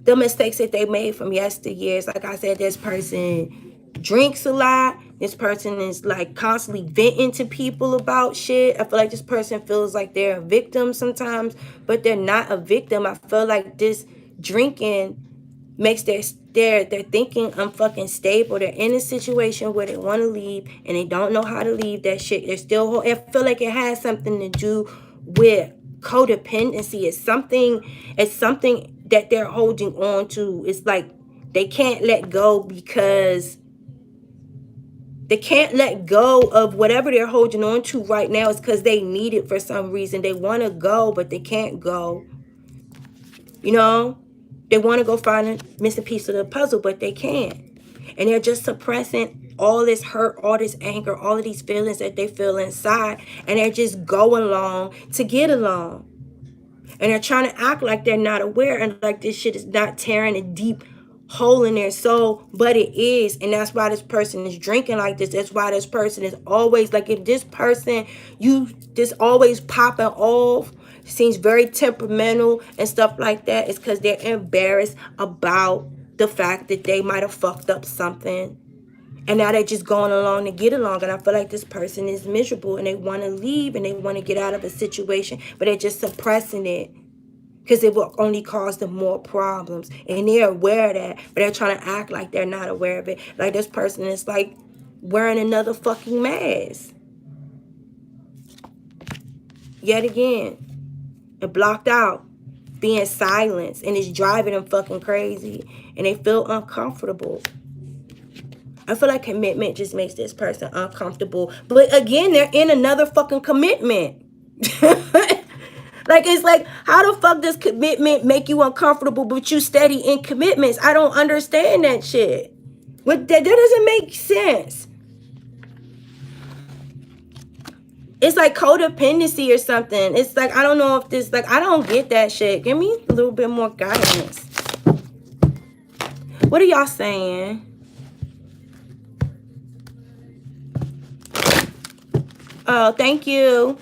Speaker 1: the mistakes that they made from yesteryears. Like I said, this person drinks a lot. This person is like constantly venting to people about shit. I feel like this person feels like they're a victim sometimes, but they're not a victim. I feel like this drinking makes their thinking unfucking stable. They're in a situation where they want to leave and they don't know how to leave that shit. They're still, I feel like it has something to do with codependency. It's something that they're holding on to. It's like they can't let go because they can't let go of whatever they're holding on to right now. It's because they need it for some reason. They want to go, but they can't go. You know? They want to go find a missing piece of the puzzle, but they can't. And they're just suppressing all this hurt, all this anger, all of these feelings that they feel inside. And they're just going along to get along. And they're trying to act like they're not aware and like this shit is not tearing a deep hole in their soul, but it is. And that's why this person is drinking like this. That's why this person is always like, if this person, just always popping off, seems very temperamental and stuff like that, it's because they're embarrassed about the fact that they might have fucked up something. And now they're just going along to get along. And I feel like this person is miserable and they want to leave and they want to get out of a situation, but they're just suppressing it because it will only cause them more problems. And they're aware of that, but they're trying to act like they're not aware of it. Like this person is like wearing another fucking mask. yet again. And blocked out. Being silenced. And it's driving them fucking crazy. And they feel uncomfortable. I feel like commitment just makes this person uncomfortable. But again, they're in another fucking commitment. Like, it's like, how the fuck does commitment make you uncomfortable, but you steady in commitments? I don't understand that shit. That doesn't make sense. It's like codependency or something. It's like, I don't know if this, like, I don't get that shit. Give me a little bit more guidance. What are y'all saying? Oh, thank you.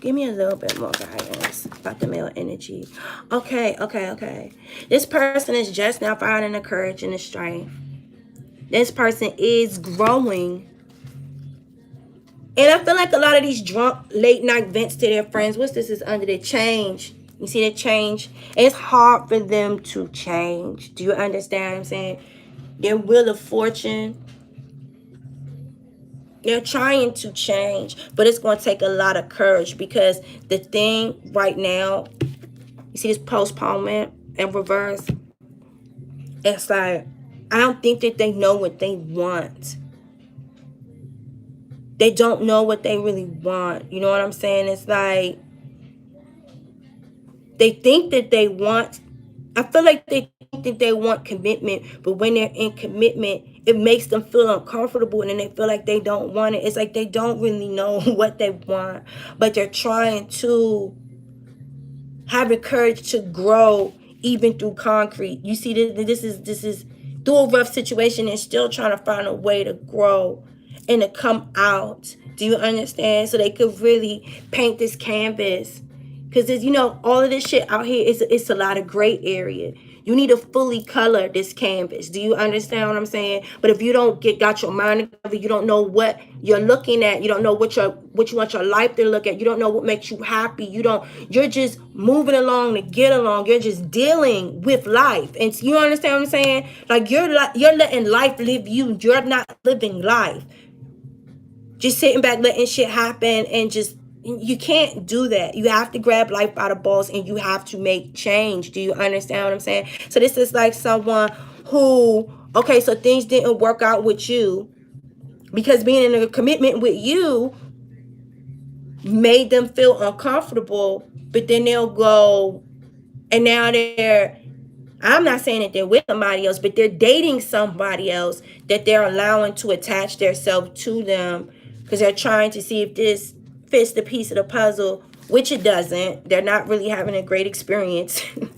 Speaker 1: Give me a little bit more guidance about the male energy. Okay. This person is just now finding the courage and the strength. This person is growing. And I feel like a lot of these drunk late night vents to their friends. What's this is under the change? You see the change? It's hard for them to change. Do you understand what I'm saying? Their wheel of fortune. They're trying to change, but it's going to take a lot of courage, because the thing right now, you see this postponement in reverse? It's like, I don't think that they know what they want. They don't know what they really want. You know what I'm saying? It's like, they think that they want, I feel like they think that they want commitment, but when they're in commitment, it makes them feel uncomfortable, and then they feel like they don't want it. It's like they don't really know what they want, but they're trying to have the courage to grow even through concrete. You see, this is through a rough situation and still trying to find a way to grow and to come out. Do you understand? So they could really paint this canvas. Because, you know, all of this shit out here, it's a lot of gray area. You need to fully color this canvas. Do you understand what I'm saying? But if you don't got your mind together, you don't know what you're looking at. You don't know what you want your life to look at. You don't know what makes you happy. You're just moving along to get along. You're just dealing with life. And you understand what I'm saying? Like, you're letting life live you. You're not living life. Just sitting back, letting shit happen, and just, you can't do that. You have to grab life by the balls, and you have to make change. Do you understand what I'm saying? So this is like someone who, okay, so things didn't work out with you because being in a commitment with you made them feel uncomfortable, but then they'll go, and now I'm not saying that they're with somebody else, but they're dating somebody else that they're allowing to attach themselves to them, because they're trying to see if this fits the piece of the puzzle, which it doesn't. They're not really having a great experience. and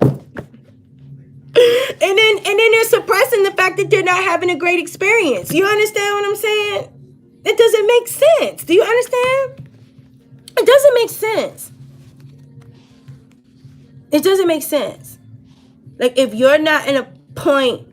Speaker 1: then they're suppressing the fact that they're not having a great experience. You understand what I'm saying? It doesn't make sense. Do you understand? It doesn't make sense. It doesn't make sense. Like, if you're not in a point,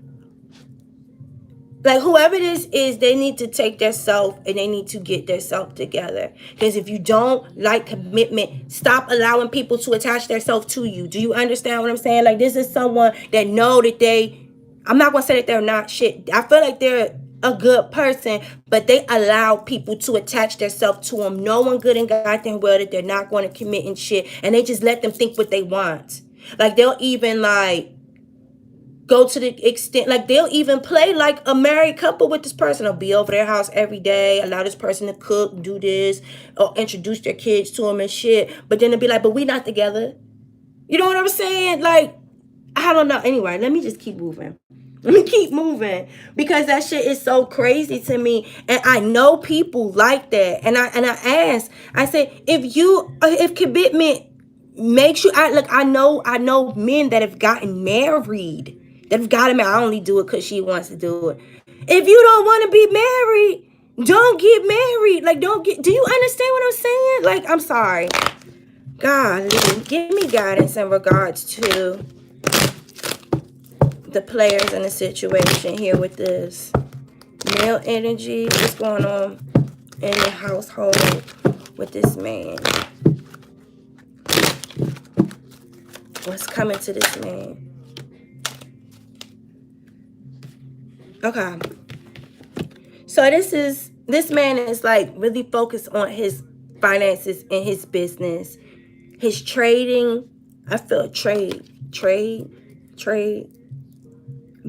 Speaker 1: like, whoever this is, they need to take their self and they need to get their self together. Because if you don't like commitment, stop allowing people to attach themselves to you. Do you understand what I'm saying? Like, this is someone that know that I'm not going to say that they're not shit. I feel like they're a good person, but they allow people to attach themselves to them, knowing good and goddamn well that they're not going to commit and shit. And they just let them think what they want. Like, they'll even, like, go to the extent, like, they'll even play like a married couple with this person. They'll be over their house every day, allow this person to cook, do this, or introduce their kids to them and shit. But then they'll be like, but we not together. You know what I'm saying? Like, I don't know. Anyway, let me just keep moving. Let me keep moving, because that shit is so crazy to me. And I know people like that. And I ask, I say, if commitment makes you, I know men that have gotten married, that have gotten married. I only do it because she wants to do it. If you don't want to be married, don't get married. Like, do you understand what I'm saying? Like, I'm sorry. God, give me guidance in regards to the players in the situation here with this male energy. What's going on in the household with this man? What's coming to this man? Okay. So this man is like really focused on his finances and his business, his trading. I feel trade,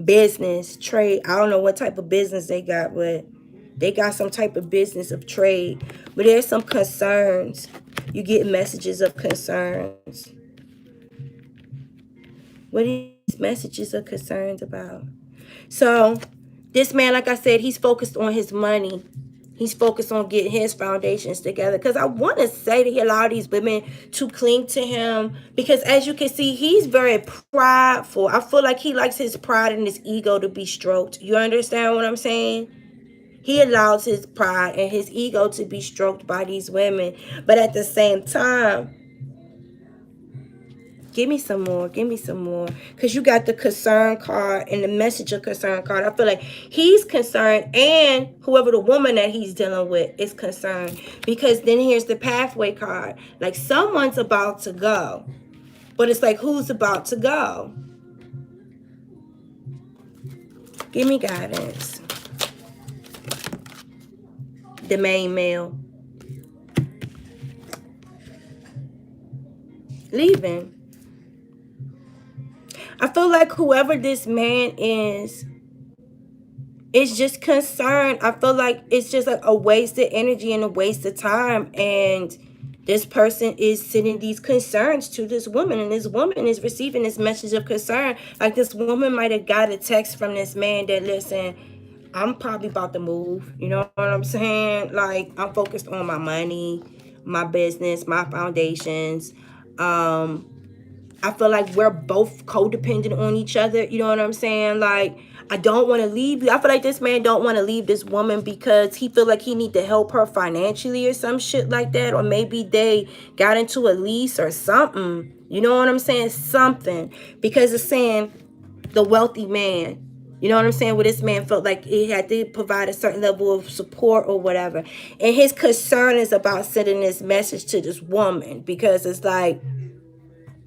Speaker 1: business, trade. I don't know what type of business they got, but they got some type of business of trade. But there's some concerns. You get messages of concerns. What are these messages of concerns about? So this man, like I said, he's focused on his money. He's focused on getting his foundations together. Because I want to say that he allowed these women to cling to him. Because as you can see, he's very prideful. I feel like he likes his pride and his ego to be stroked. You understand what I'm saying? He allows his pride and his ego to be stroked by these women. But at the same time, give me some more. Give me some more. Because you got the concern card and the message of concern card. I feel like he's concerned, and whoever the woman that he's dealing with is concerned. Because then here's the pathway card. Like someone's about to go. But it's like, who's about to go? Give me guidance. The main male. Leaving. I feel like whoever this man is just concerned. I feel like it's just like a waste of energy and a waste of time. And this person is sending these concerns to this woman. And this woman is receiving this message of concern. Like this woman might have got a text from this man that, listen, I'm probably about to move. You know what I'm saying? Like, I'm focused on my money, my business, my foundations. I feel like we're both codependent on each other. You know what I'm saying? Like, I don't want to leave you. I feel like this man don't want to leave this woman because he feel like he need to help her financially or some shit like that. Or maybe they got into a lease or something. You know what I'm saying? Something. Because it's saying the wealthy man. You know what I'm saying? Where this man felt like he had to provide a certain level of support or whatever. And his concern is about sending this message to this woman. Because it's like,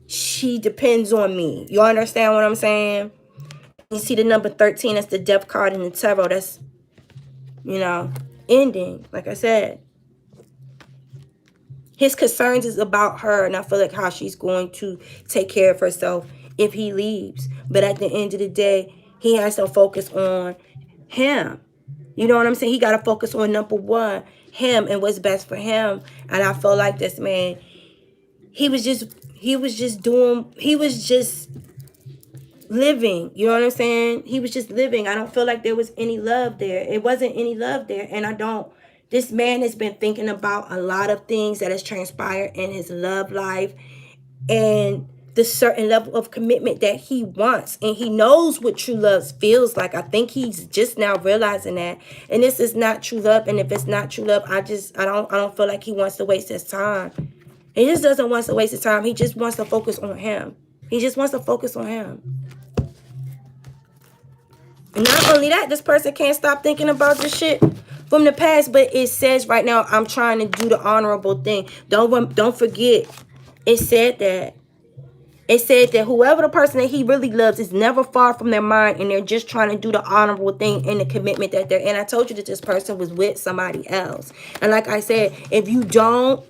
Speaker 1: she depends on me. You understand what I'm saying? You see the number 13, that's the death card in the tarot. That's, you know, ending. Like I said, his concerns is about her, and I feel like how she's going to take care of herself if he leaves. But at the end of the day, he has to focus on him. You know what I'm saying? He got to focus on number one, him, and what's best for him. And I feel like this man, he was just living. You know what I'm saying? He was just living. I don't feel like there was any love there. It wasn't any love there. And this man has been thinking about a lot of things that has transpired in his love life and the certain level of commitment that he wants. And he knows what true love feels like. I think he's just now realizing that. And this is not true love. And if it's not true love, I don't feel like he wants to waste his time. He just doesn't want to waste his time. He just wants to focus on him. He just wants to focus on him. And not only that, this person can't stop thinking about this shit from the past. But it says right now, I'm trying to do the honorable thing. Don't forget. It said that. It said that whoever the person that he really loves is never far from their mind. And they're just trying to do the honorable thing in the commitment that they're in. I told you that this person was with somebody else. And like I said, if you don't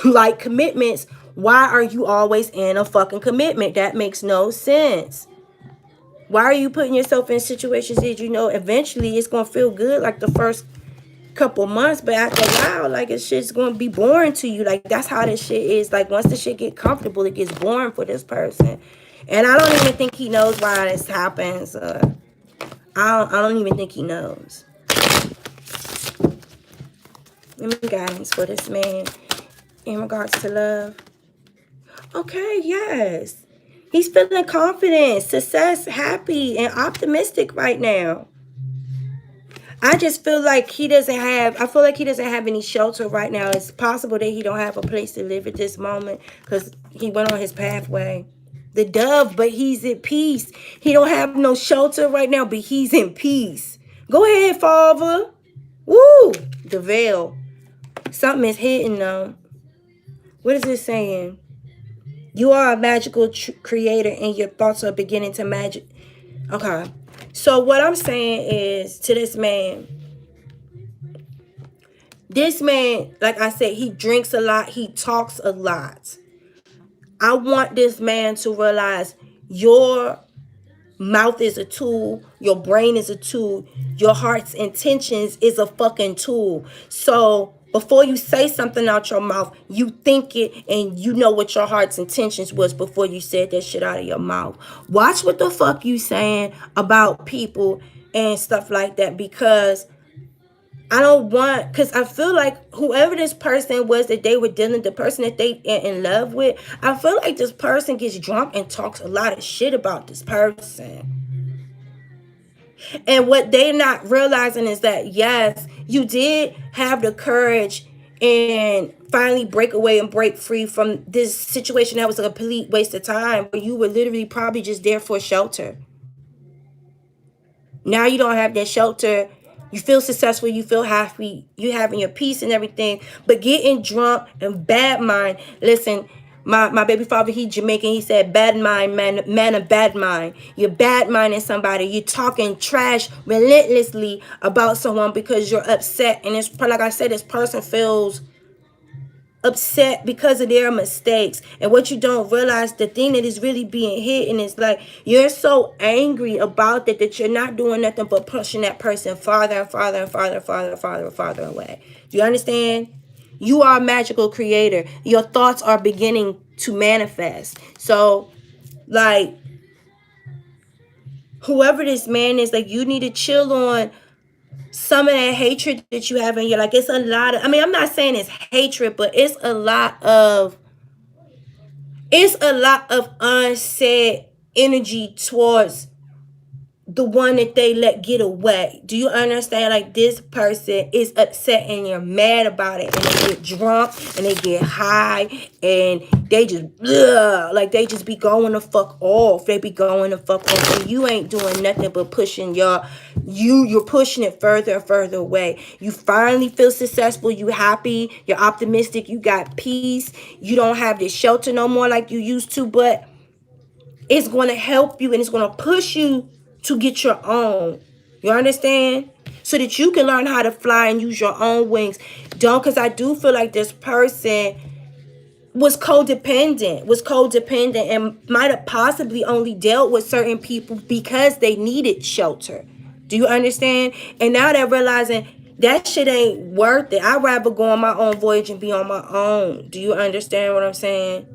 Speaker 1: like commitments, why are you always in a fucking commitment? That makes no sense. Why are you putting yourself in situations that you know eventually it's gonna feel good like the first couple months, but after a while, like, it's shit's gonna be boring to you. Like, that's how this shit is. Like, once the shit get comfortable, it gets boring for this person. And I don't even think he knows why this happens. I don't even think he knows. Let me guidance for this man in regards to love. Okay, yes. He's feeling confident, success, happy, and optimistic right now. I just feel like he doesn't have any shelter right now. It's possible that he don't have a place to live at this moment because he went on his pathway. The dove, but he's at peace. He don't have no shelter right now, but he's in peace. Go ahead, Father. Woo! The veil. Something is hidden, though. What is it saying? You are a magical creator and your thoughts are beginning to magic. Okay. So what I'm saying is to this man, This man, like I said, he drinks a lot. He talks a lot. I want this man to realize your mouth is a tool. Your brain is a tool. Your heart's intentions is a fucking tool. So before you say something out your mouth, you think it and you know what your heart's intentions was before you said that shit out of your mouth. Watch what the fuck you saying about people and stuff like that, because I don't want, because I feel like whoever this person was that they were dealing, the person that they in love with, I feel like this person gets drunk and talks a lot of shit about this person. And what they're not realizing is that, yes, you did have the courage and finally break away and break free from this situation that was a complete waste of time, where you were literally probably just there for shelter. Now you don't have that shelter. You feel successful, you feel happy, you having your peace and everything, but getting drunk and bad mind. Listen, my baby father, he Jamaican, he said bad mind, man of bad mind. You're bad minding somebody. You're talking trash relentlessly about someone because you're upset. And it's like I said, this person feels upset because of their mistakes. And what you don't realize, the thing that is really being hidden is like, you're so angry about that you're not doing nothing but pushing that person farther and farther and farther and farther and farther and farther away. Do you understand? You are a magical creator. Your thoughts are beginning to manifest. So like, whoever this man is, like, you need to chill on some of that hatred that you have in your, like, it's a lot of, I mean, I'm not saying it's hatred, but it's a lot of unsaid energy towards the one that they let get away. Do you understand? Like, this person is upset and you're mad about it, and they get drunk and they get high and they just like they just be going the fuck off. They be going the fuck off, and you ain't doing nothing but pushing you're pushing it further and further away. You finally feel successful, you happy, you're optimistic, you got peace, you don't have this shelter no more like you used to, but it's going to help you and it's going to push you to get your own. You understand? So that you can learn how to fly and use your own wings. Don't, because I do feel like this person was codependent and might have possibly only dealt with certain people because they needed shelter. Do you understand? And now they're realizing that shit ain't worth it. I'd rather go on my own voyage and be on my own. Do you understand what I'm saying?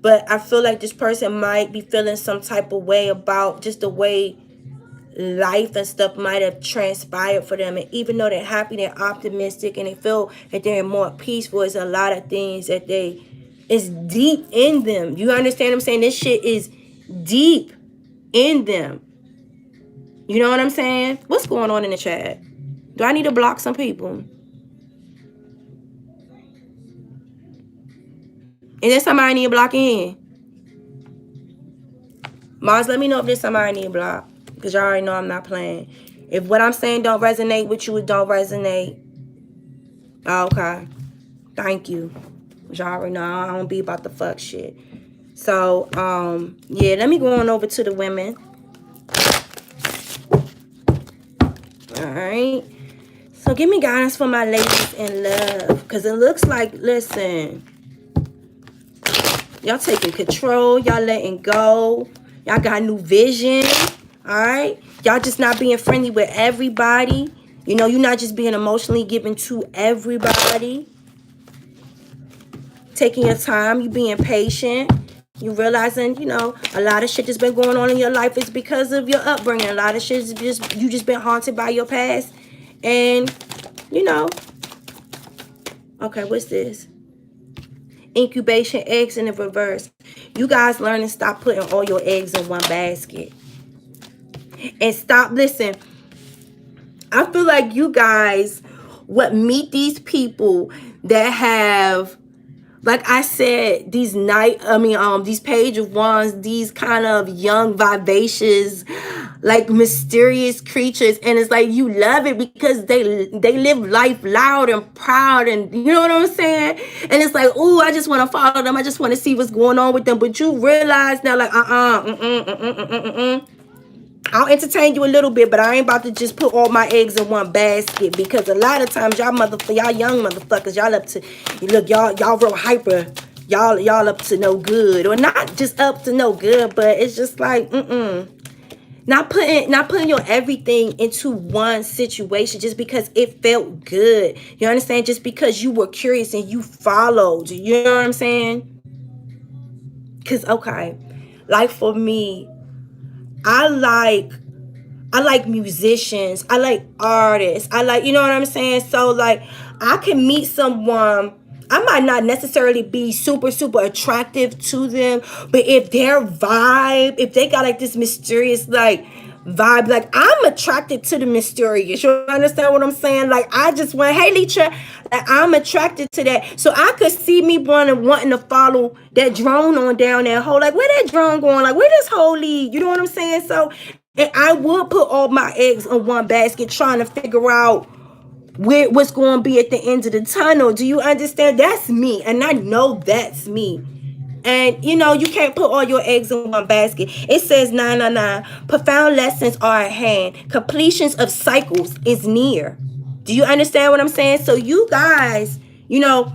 Speaker 1: But I feel like this person might be feeling some type of way about just the way life and stuff might have transpired for them. And even though they're happy, they're optimistic, and they feel that they're more peaceful, it's a lot of things that it's deep in them. You understand what I'm saying? This shit is deep in them. You know what I'm saying? What's going on in the chat? Do I need to block some people? Is there somebody I need to block in? Mars, let me know if there's somebody I need to block, because y'all already know I'm not playing. If what I'm saying don't resonate with you, it don't resonate. Okay. Thank you. Y'all already know I don't be about the fuck shit. So, yeah, let me go on over to the women. Alright. So give me guidance for my ladies in love. Because it looks like, listen, y'all taking control. Y'all letting go. Y'all got new vision. Alright. Y'all just not being friendly with everybody. You know, you're not just being emotionally giving to everybody. Taking your time. You being patient. You realizing, you know, a lot of shit that's been going on in your life is because of your upbringing. A lot of shit is just, you just been haunted by your past. And, you know. Okay, what's this? Incubation, eggs in the reverse. You guys learn to stop putting all your eggs in one basket. And stop, listen. I feel like you guys would meet these people that have, like I said, these these Page of Wands, these kind of young, vivacious, like mysterious creatures, and it's like you love it because they live life loud and proud, and you know what I'm saying? And it's like, oh, I just want to follow them. I just want to see what's going on with them. But you realize now, like, I'll entertain you a little bit, but I ain't about to just put all my eggs in one basket, because a lot of times y'all young motherfuckers, y'all up to, look, y'all real hyper. Y'all up to no good, or not just up to no good, but it's just like, not putting your everything into one situation just because it felt good. You understand? Just because you were curious and you followed. You know what I'm saying? Because, okay, like for me, I like musicians. I like artists. I like, you know what I'm saying? So, like, I can meet someone. I might not necessarily be super, super attractive to them, but if their vibe, if they got like this mysterious, like, vibe, like, I'm attracted to the mysterious. You understand what I'm saying? Like, I just went, hey, Leecha, like, I'm attracted to that. So I could see me wanting to follow that drone on down that hole. Like, where that drone going? Like, where this hole lead? You know what I'm saying? So, and I would put all my eggs in one basket trying to figure out what's going to be at the end of the tunnel. Do you understand? That's me. And I know that's me. And, you know, you can't put all your eggs in one basket. It says 999. Profound lessons are at hand. Completions of cycles is near. Do you understand what I'm saying? So you guys, you know,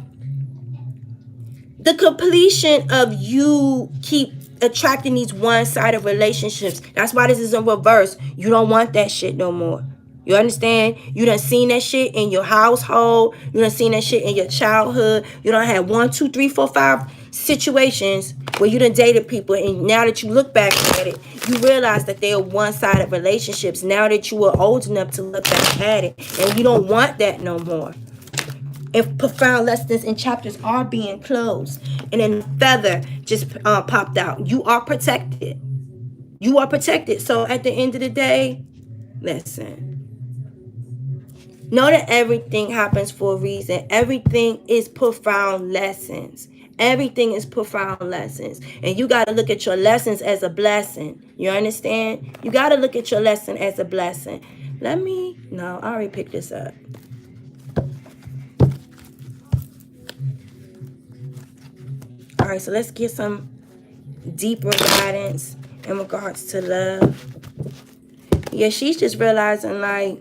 Speaker 1: the completion of you keep attracting these one-sided relationships. That's why this is in reverse. You don't want that shit no more. You understand? You done seen that shit in your household. You done seen that shit in your childhood. You done had 1, 2, 3, 4, 5 situations where you done dated people, and now that you look back at it, you realize that they are one-sided relationships. Now that you are old enough to look back at it, and you don't want that no more. If profound lessons in chapters are being closed, and then the feather just popped out, you are protected. You are protected. So at the end of the day, listen. Know that everything happens for a reason. Everything is profound lessons. Everything is profound lessons. And you got to look at your lessons as a blessing. You understand? You got to look at your lesson as a blessing. No, I already picked this up. All right, so let's get some deeper guidance in regards to love. Yeah, she's just realizing, like,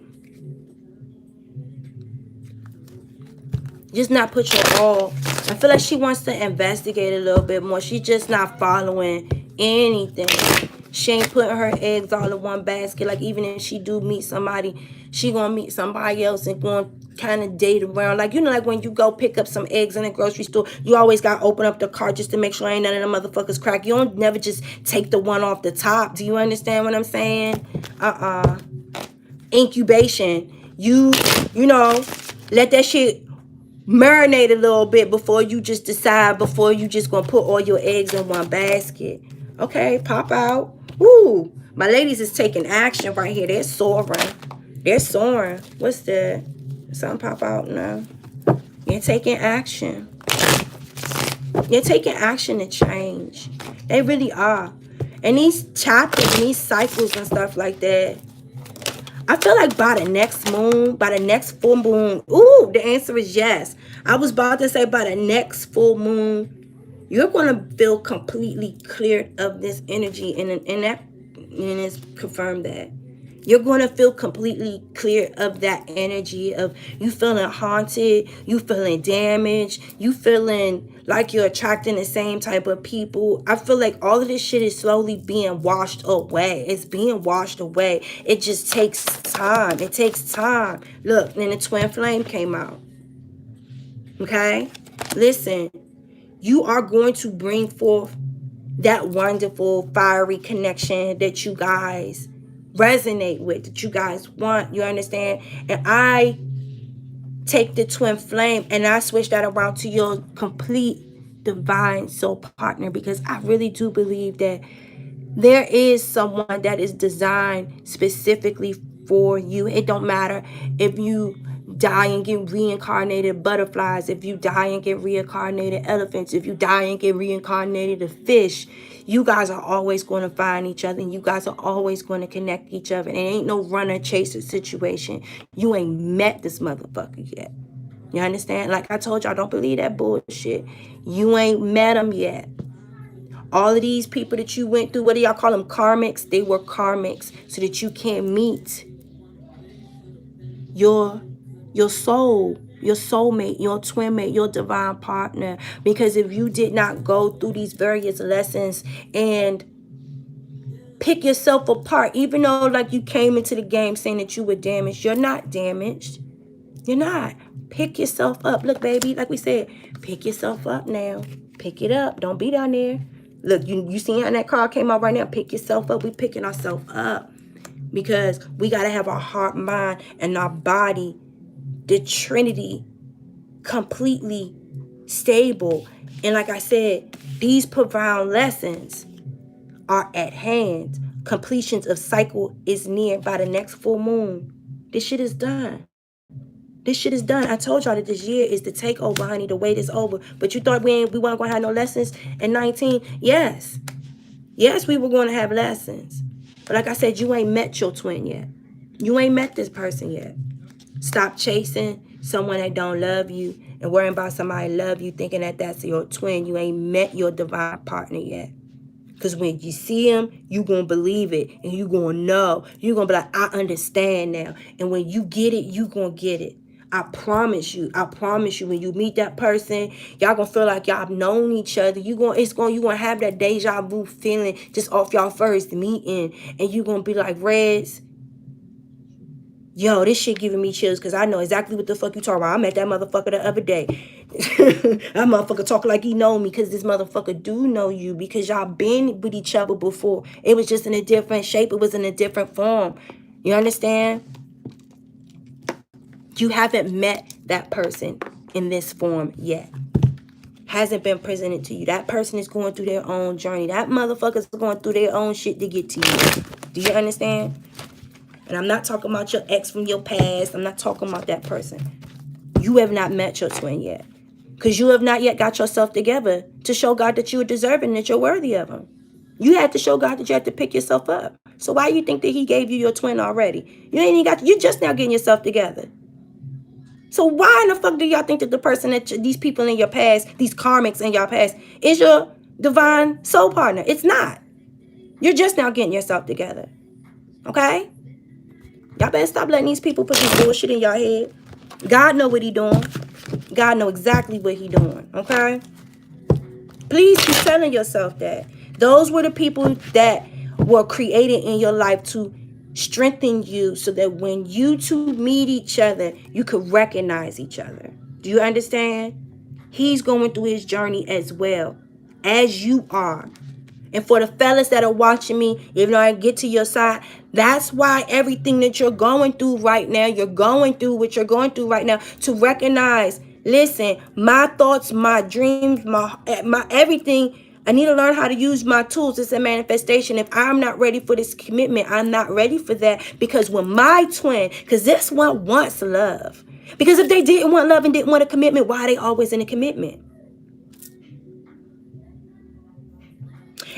Speaker 1: just not put your all. I feel like she wants to investigate a little bit more. She's just not following anything. She ain't putting her eggs all in one basket. Like, even if she do meet somebody, she gonna meet somebody else and gonna kind of date around. Like, you know, like when you go pick up some eggs in the grocery store, you always gotta open up the cart just to make sure ain't none of the motherfuckers crack. You don't never just take the one off the top. Do you understand what I'm saying? Incubation. You know, let that shit marinate a little bit before you just decide, before you just gonna put all your eggs in one basket. Okay, pop out. Woo, my ladies is taking action right here. They're soaring. They're soaring. What's that? Something pop out now. You're taking action. You're taking action to change. They really are. And these chapters and these cycles and stuff like that, I feel like by the next moon, by the next full moon, ooh, the answer is yes. I was about to say by the next full moon, you're going to feel completely cleared of this energy. And it's confirmed that. You're going to feel completely clear of that energy of you feeling haunted, you feeling damaged, you feeling like you're attracting the same type of people. I feel like all of this shit is slowly being washed away. It's being washed away. It just takes time. It takes time. Look, then the twin flame came out. Okay? Listen, you are going to bring forth that wonderful fiery connection that you guys resonate with, that you guys want. You understand? And I take the twin flame and I switch that around to your complete divine soul partner, because I really do believe that there is someone that is designed specifically for you. It don't matter if you die and get reincarnated butterflies, if you die and get reincarnated elephants, if you die and get reincarnated a fish. You guys are always going to find each other, and you guys are always going to connect each other. And it ain't no runner chaser situation. You ain't met this motherfucker yet. You understand? Like I told y'all, don't believe that bullshit. You ain't met him yet. All of these people that you went through, what do y'all call them? Karmics. They were karmics so that you can meet your soul, your soulmate, your twin mate, your divine partner. Because if you did not go through these various lessons and pick yourself apart, even though like you came into the game saying that you were damaged, you're not damaged. You're not. Pick yourself up. Look, baby, like we said, pick yourself up now. Pick it up. Don't be down there. Look, you see how that card came out right now? Pick yourself up. We picking ourselves up. Because we got to have our heart, mind, and our body, the Trinity, completely stable. And like I said, these profound lessons are at hand. Completions of cycle is near by the next full moon. This shit is done. This shit is done. I told y'all that this year is the takeover, honey. The wait is over. But you thought we weren't going to have no lessons in 19? Yes. Yes, we were going to have lessons. But like I said, you ain't met your twin yet. You ain't met this person yet. Stop chasing someone that don't love you and worrying about somebody love you, thinking that that's your twin. You ain't met your divine partner yet. Because when you see him, you going to believe it. And you going to know. You going to be like, I understand now. And when you get it, you going to get it. I promise you, when you meet that person, y'all gonna feel like y'all have known each other. You gonna have that deja vu feeling just off y'all first meeting, and you gonna be like, Redz, yo, this shit giving me chills because I know exactly what the fuck you talking about. I met that motherfucker the other day. That motherfucker talk like he know me because this motherfucker do know you because y'all been with each other before. It was just in a different shape. It was in a different form. You understand? You haven't met that person in this form yet. Hasn't been presented to you. That person is going through their own journey. That motherfucker's going through their own shit to get to you. Do you understand? And I'm not talking about your ex from your past. I'm not talking about that person. You have not met your twin yet. Because you have not yet got yourself together to show God that you are deserving, that you're worthy of him. You had to show God that you had to pick yourself up. So why you think that he gave you your twin already? You just now getting yourself together. So why in the fuck do y'all think that the person that these people in your past, these karmics in your past, is your divine soul partner? It's not. You're just now getting yourself together. Okay? Y'all better stop letting these people put this bullshit in your head. God know what he doing. God know exactly what he doing. Okay? Please keep telling yourself that. Those were the people that were created in your life to strengthen you so that when you two meet each other, you could recognize each other. Do you understand? He's going through his journey as well as you are. And for the fellas that are watching me, even though I get to your side, that's why everything that you're going through right now, you're going through what you're going through right now, to recognize, listen, my thoughts, my dreams, my everything, I need to learn how to use my tools. It's a manifestation. If I'm not ready for this commitment, I'm not ready for that. Because when my twin, because this one wants love. Because if they didn't want love and didn't want a commitment, why are they always in a commitment?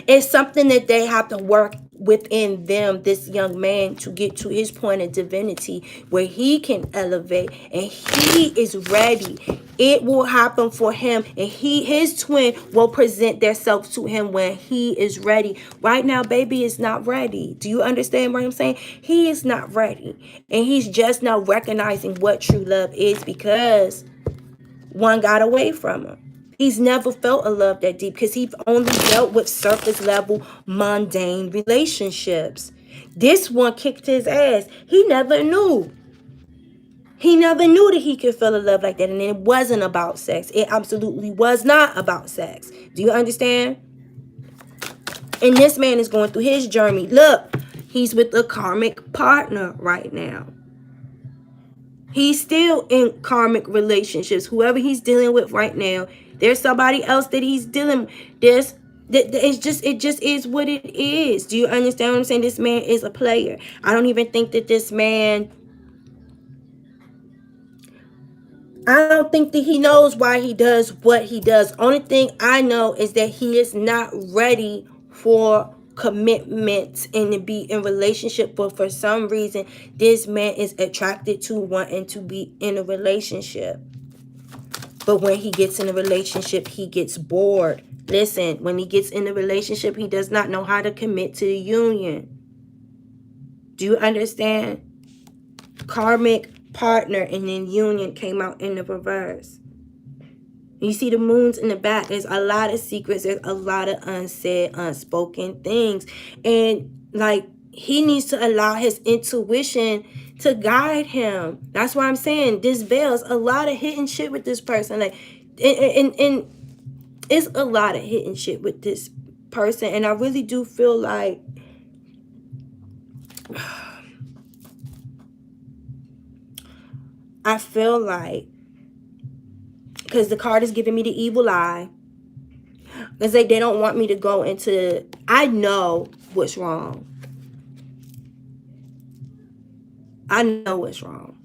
Speaker 1: It's something that they have to work within them, this young man, to get to his point of divinity where he can elevate and he is ready. It will happen for him, and his twin will present themselves to him when he is ready. Right now, baby is not ready. Do you understand what I'm saying? He is not ready, and he's just now recognizing what true love is because one got away from him. He's never felt a love that deep because he's only dealt with surface level, mundane relationships. This one kicked his ass. He never knew. He never knew that he could feel a love like that. And it wasn't about sex. It absolutely was not about sex. Do you understand? And this man is going through his journey. Look, he's with a karmic partner right now. He's still in karmic relationships. Whoever he's dealing with right now, there's somebody else that he's dealing with. It just is what it is. Do you understand what I'm saying? This man is a player. I don't even think that this man, I don't think that he knows why he does what he does. Only thing I know is that he is not ready for commitment and to be in relationship, but for some reason this man is attracted to wanting to be in a relationship. But when he gets in a relationship, he gets bored. Listen, when he gets in a relationship, he does not know how to commit to the union. Do you understand? Karmic partner and then union came out in the reverse. You see the moons in the back. There's a lot of secrets. There's a lot of unsaid, unspoken things. And like, he needs to allow his intuition to guide him. That's why I'm saying this veils a lot of hidden shit with this person. Like, and it's a lot of hidden shit with this person. And I really do feel like because the card is giving me the evil eye. It's like they don't want me to go into, I know what's wrong. I know what's wrong.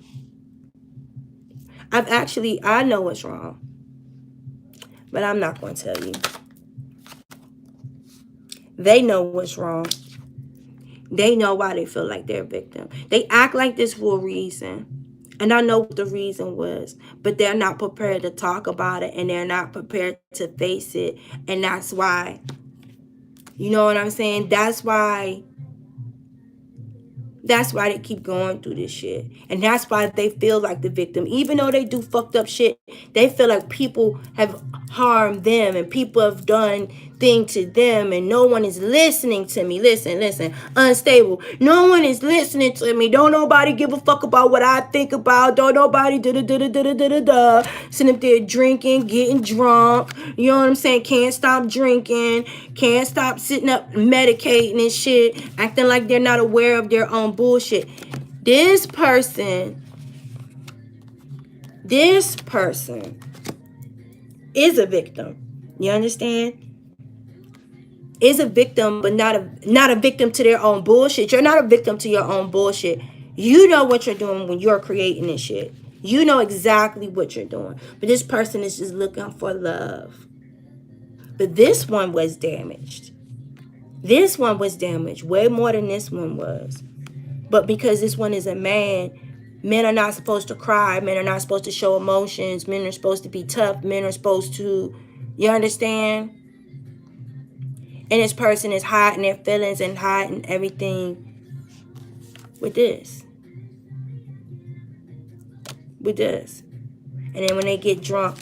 Speaker 1: I know what's wrong. But I'm not going to tell you. They know what's wrong. They know why they feel like they're a victim. They act like this for a reason. And I know what the reason was. But they're not prepared to talk about it. And they're not prepared to face it. And that's why. You know what I'm saying? That's why they keep going through this shit. And that's why they feel like the victim. Even though they do fucked up shit, they feel like people have harmed them and people have done things to them and no one is listening to me. Listen. Unstable. No one is listening to me. Don't nobody give a fuck about what I think about. Don't nobody sitting up there drinking, getting drunk. You know what I'm saying? Can't stop drinking. Can't stop sitting up medicating and shit. Acting like they're not aware of their own bullshit. This person is a victim. You understand? Is a victim, but not a victim to their own bullshit. You're not a victim to your own bullshit. You know what you're doing when you're creating this shit. You know exactly what you're doing. But this person is just looking for love. But this one was damaged. This one was damaged way more than this one was. But because this one is a man, men are not supposed to cry. Men are not supposed to show emotions. Men are supposed to be tough. Men are supposed to, you understand? And this person is hiding their feelings and hiding everything with this. With this. And then when they get drunk,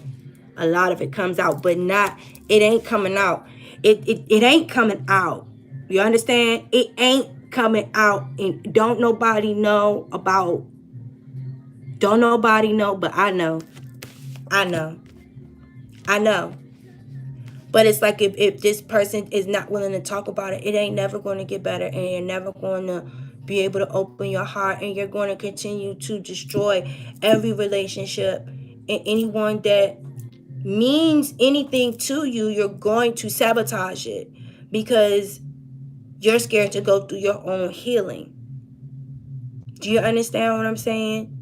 Speaker 1: a lot of it comes out. But it ain't coming out. It ain't coming out. You understand? It ain't coming out. And don't nobody know, but I know. But it's like if this person is not willing to talk about it, it ain't never going to get better. And you're never going to be able to open your heart. And you're going to continue to destroy every relationship. And anyone that means anything to you, you're going to sabotage it. Because you're scared to go through your own healing. Do you understand what I'm saying?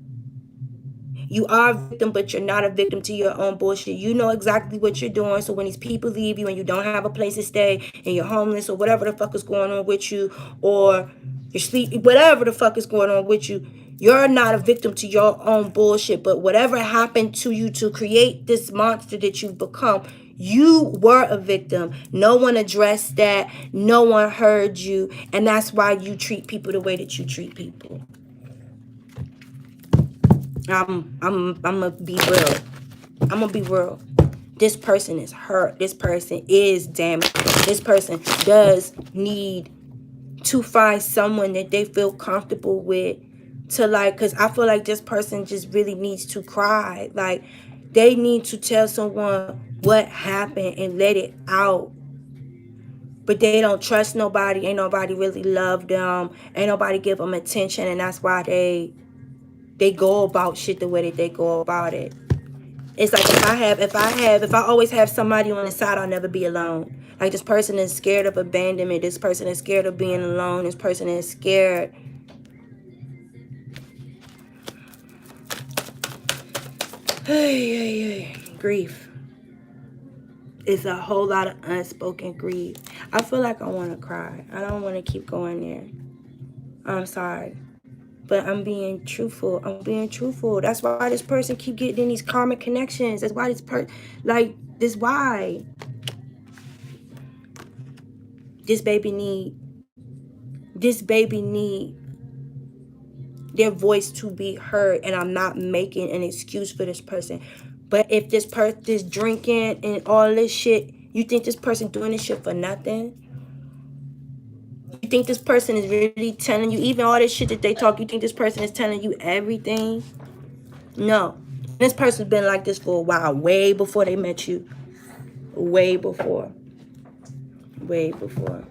Speaker 1: You are a victim, but you're not a victim to your own bullshit. You know exactly what you're doing. So when these people leave you and you don't have a place to stay and you're homeless or whatever the fuck is going on with you, or you're sleeping, whatever the fuck is going on with you, you're not a victim to your own bullshit. But whatever happened to you to create this monster that you've become, you were a victim. No one addressed that. No one heard you. And that's why you treat people the way that you treat people. I'm gonna be real. I'm gonna be real. This person is hurt. This person is damaged. This person does need to find someone that they feel comfortable with to like, because I feel like this person just really needs to cry. Like, they need to tell someone what happened and let it out. But they don't trust nobody. Ain't nobody really love them. Ain't nobody give them attention. And that's why they go about shit the way that they go about it. It's like if I always have somebody on the side, I'll never be alone. Like, this person is scared of abandonment. This person is scared of being alone. This person is scared. Grief. It's a whole lot of unspoken grief. I feel like I want to cry. I don't want to keep going there. I'm sorry. But I'm being truthful. I'm being truthful. That's why this person keep getting in these karmic connections. That's why why. This baby need their voice to be heard. And I'm not making an excuse for this person. But if this person is drinking and all this shit, you think this person doing this shit for nothing? You think this person is really telling you, even all this shit that they talk, you think this person is telling you everything? No. This person's been like this for a while, way before they met you. Way before. Way before.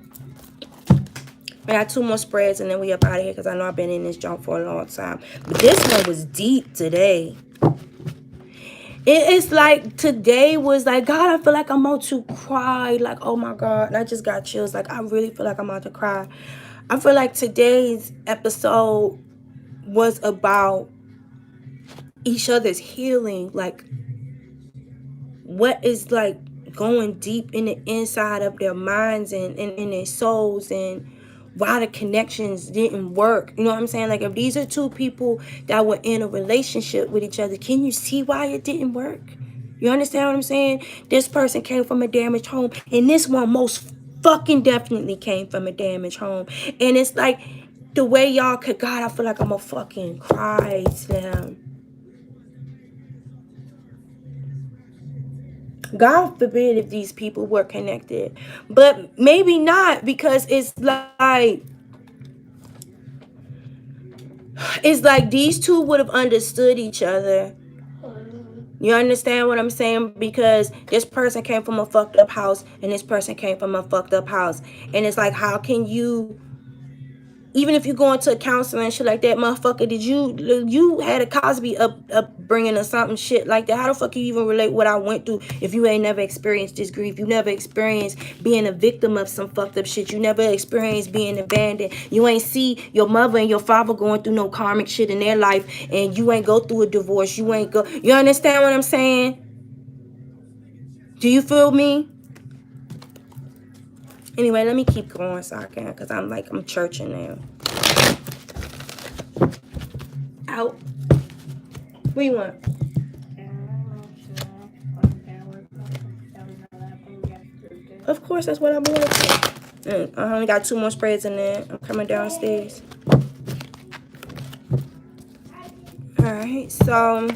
Speaker 1: I got 2 more spreads and then we up out of here because I know I've been in this junk for a long time. But this one was deep today. It's like today was like, God, I feel like I'm about to cry. Like, oh my God. And I just got chills. Like, I really feel like I'm about to cry. I feel like today's episode was about each other's healing. Like, what is like going deep in the inside of their minds and in their souls, and why the connections didn't work. You know what I'm saying? Like, if these are 2 people that were in a relationship with each other, can you see why it didn't work? You understand what I'm saying? This person came from a damaged home, and this one most fucking definitely came from a damaged home. And it's like the way y'all could, God, I feel like I'm gonna fucking cry to them. God forbid if these people were connected. But maybe not, because it's like these 2 would have understood each other. You understand what I'm saying? Because this person came from a fucked up house and this person came from a fucked up house. And it's like, how can you, even if you go into counseling and shit like that, motherfucker, you had a Cosby upbringing or something shit like that. How the fuck you even relate what I went through if you ain't never experienced this grief? You never experienced being a victim of some fucked up shit. You never experienced being abandoned. You ain't see your mother and your father going through no karmic shit in their life, and you ain't go through a divorce. You understand what I'm saying? Do you feel me? Anyway, let me keep going so I can, because I'm churching now. Out. What do you want? Of course, that's what I'm doing. I only got 2 more spreads in there. I'm coming downstairs. Alright, so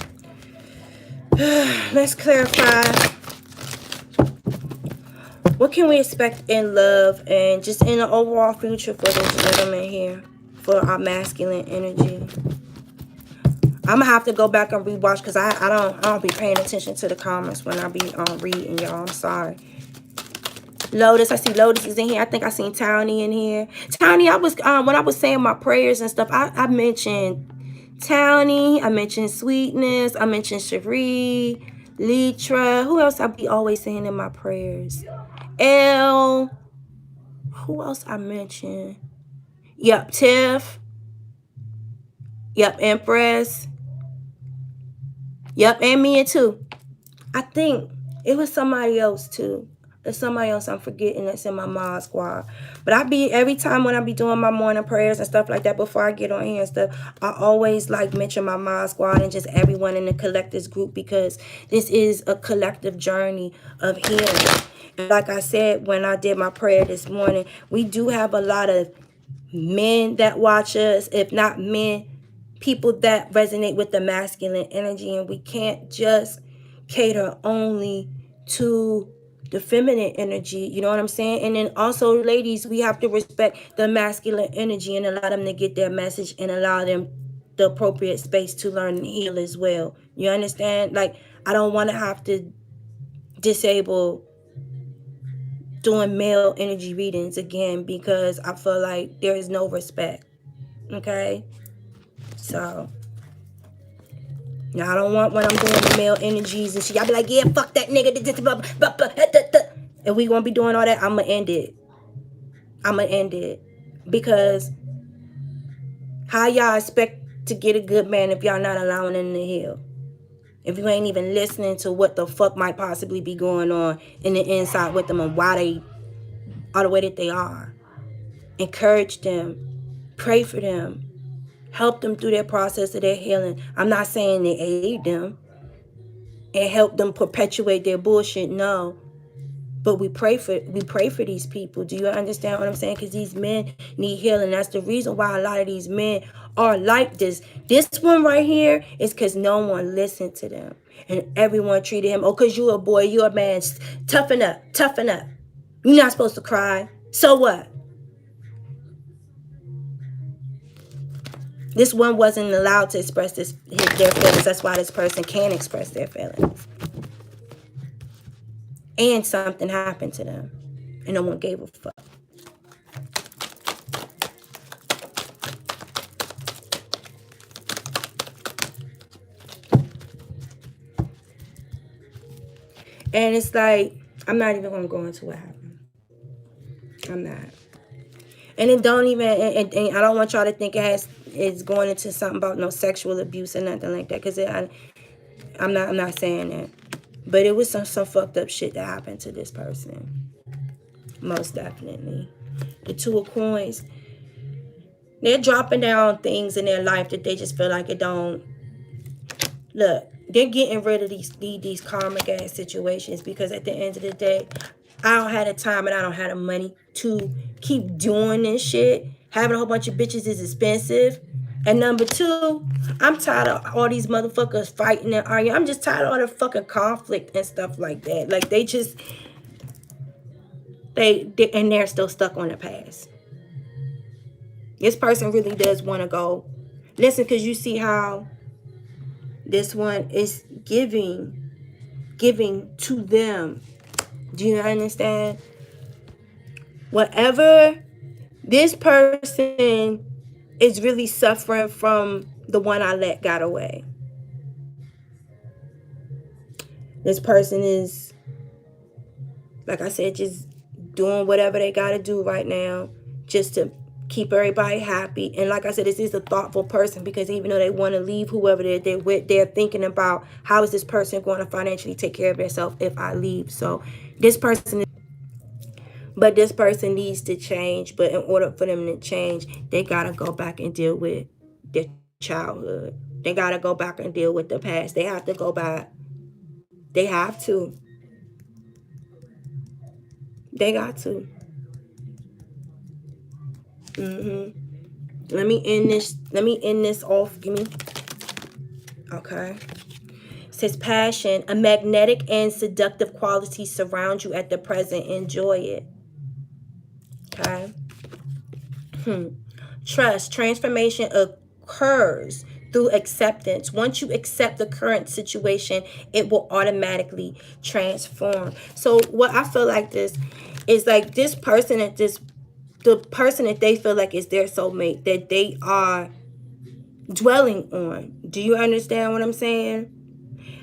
Speaker 1: let's clarify. What can we expect in love and just in the overall future for this gentleman here, for our masculine energy? I'm gonna have to go back and rewatch because I don't be paying attention to the comments when I be reading, y'all. I'm sorry. Lotus, I see Lotus is in here. I think I seen Townie in here. Townie, I was when I was saying my prayers and stuff, I mentioned Townie, I mentioned Sweetness, I mentioned Cherie, Litra. Who else I be always saying in my prayers? L. Who else I mentioned? Yep, Tiff. Yep, Empress. Yep, and Mia too. I think it was somebody else too. There's somebody else I'm forgetting that's in my mod squad. But every time when I be doing my morning prayers and stuff like that, before I get on here and stuff, I always like mention my mod squad and just everyone in the collectives group, because this is a collective journey of healing. And like I said when I did my prayer this morning, we do have a lot of men that watch us, if not men, people that resonate with the masculine energy, and we can't just cater only to the feminine energy, you know what I'm saying? And then also, ladies, we have to respect the masculine energy and allow them to get their message and allow them the appropriate space to learn and heal as well. You understand? Like, I don't want to have to disable doing male energy readings again, because I feel like there is no respect. Okay? So now I don't want, when I'm doing the male energies and shit, y'all be like, yeah, fuck that nigga. And we gonna be doing all that. I'ma end it. Because how y'all expect to get a good man if y'all not allowing him to heal? If you ain't even listening to what the fuck might possibly be going on in the inside with them and why they are the way that they are. Encourage them. Pray for them. Help them through their process of their healing. I'm not saying to aid them and help them perpetuate their bullshit. No. But we pray for these people. Do you understand what I'm saying? Because these men need healing. That's the reason why a lot of these men are like this. This one right here is because no one listened to them. And everyone treated him, oh, because you're a boy, you're a man. Toughen up, toughen up. You're not supposed to cry. So what? This one wasn't allowed to express their feelings. That's why this person can express their feelings. And something happened to them. And no one gave a fuck. And it's like, I'm not even going to go into what happened. I'm not. And it don't even, and I don't want y'all to think it's going into something about no sexual abuse or nothing like that. Because I'm not saying that. But it was some fucked up shit that happened to this person. Most definitely. The Two of Coins. They're dropping down things in their life that they just feel like it don't. Look, they're getting rid of these karmic ass situations because at the end of the day, I don't have the time and I don't have the money to keep doing this shit. Having a whole bunch of bitches is expensive. And number two, I'm tired of all these motherfuckers fighting and arguing. I'm just tired of all the fucking conflict and stuff like that. Like they just, and they're still stuck on the past. This person really does want to go. Listen, because you see how this one is giving to them. Do you understand? Whatever this person is really suffering from, the one I let got away. This person is, like I said, just doing whatever they got to do right now just to keep everybody happy. And like I said, this is a thoughtful person because even though they want to leave whoever they're with, they're thinking about how is this person going to financially take care of themselves if I leave. So this person needs to change. But in order for them to change, they got to go back and deal with their childhood. They got to go back and deal with the past. They have to go back. They have to. They got to. Let me end this off. Give me. Okay. It says passion. A magnetic and seductive quality surround you at the present. Enjoy it. Okay. Trust. Transformation occurs through acceptance. Once you accept the current situation, it will automatically transform. So what I feel like this is like this person the person that they feel like is their soulmate, that they are dwelling on. Do you understand what I'm saying?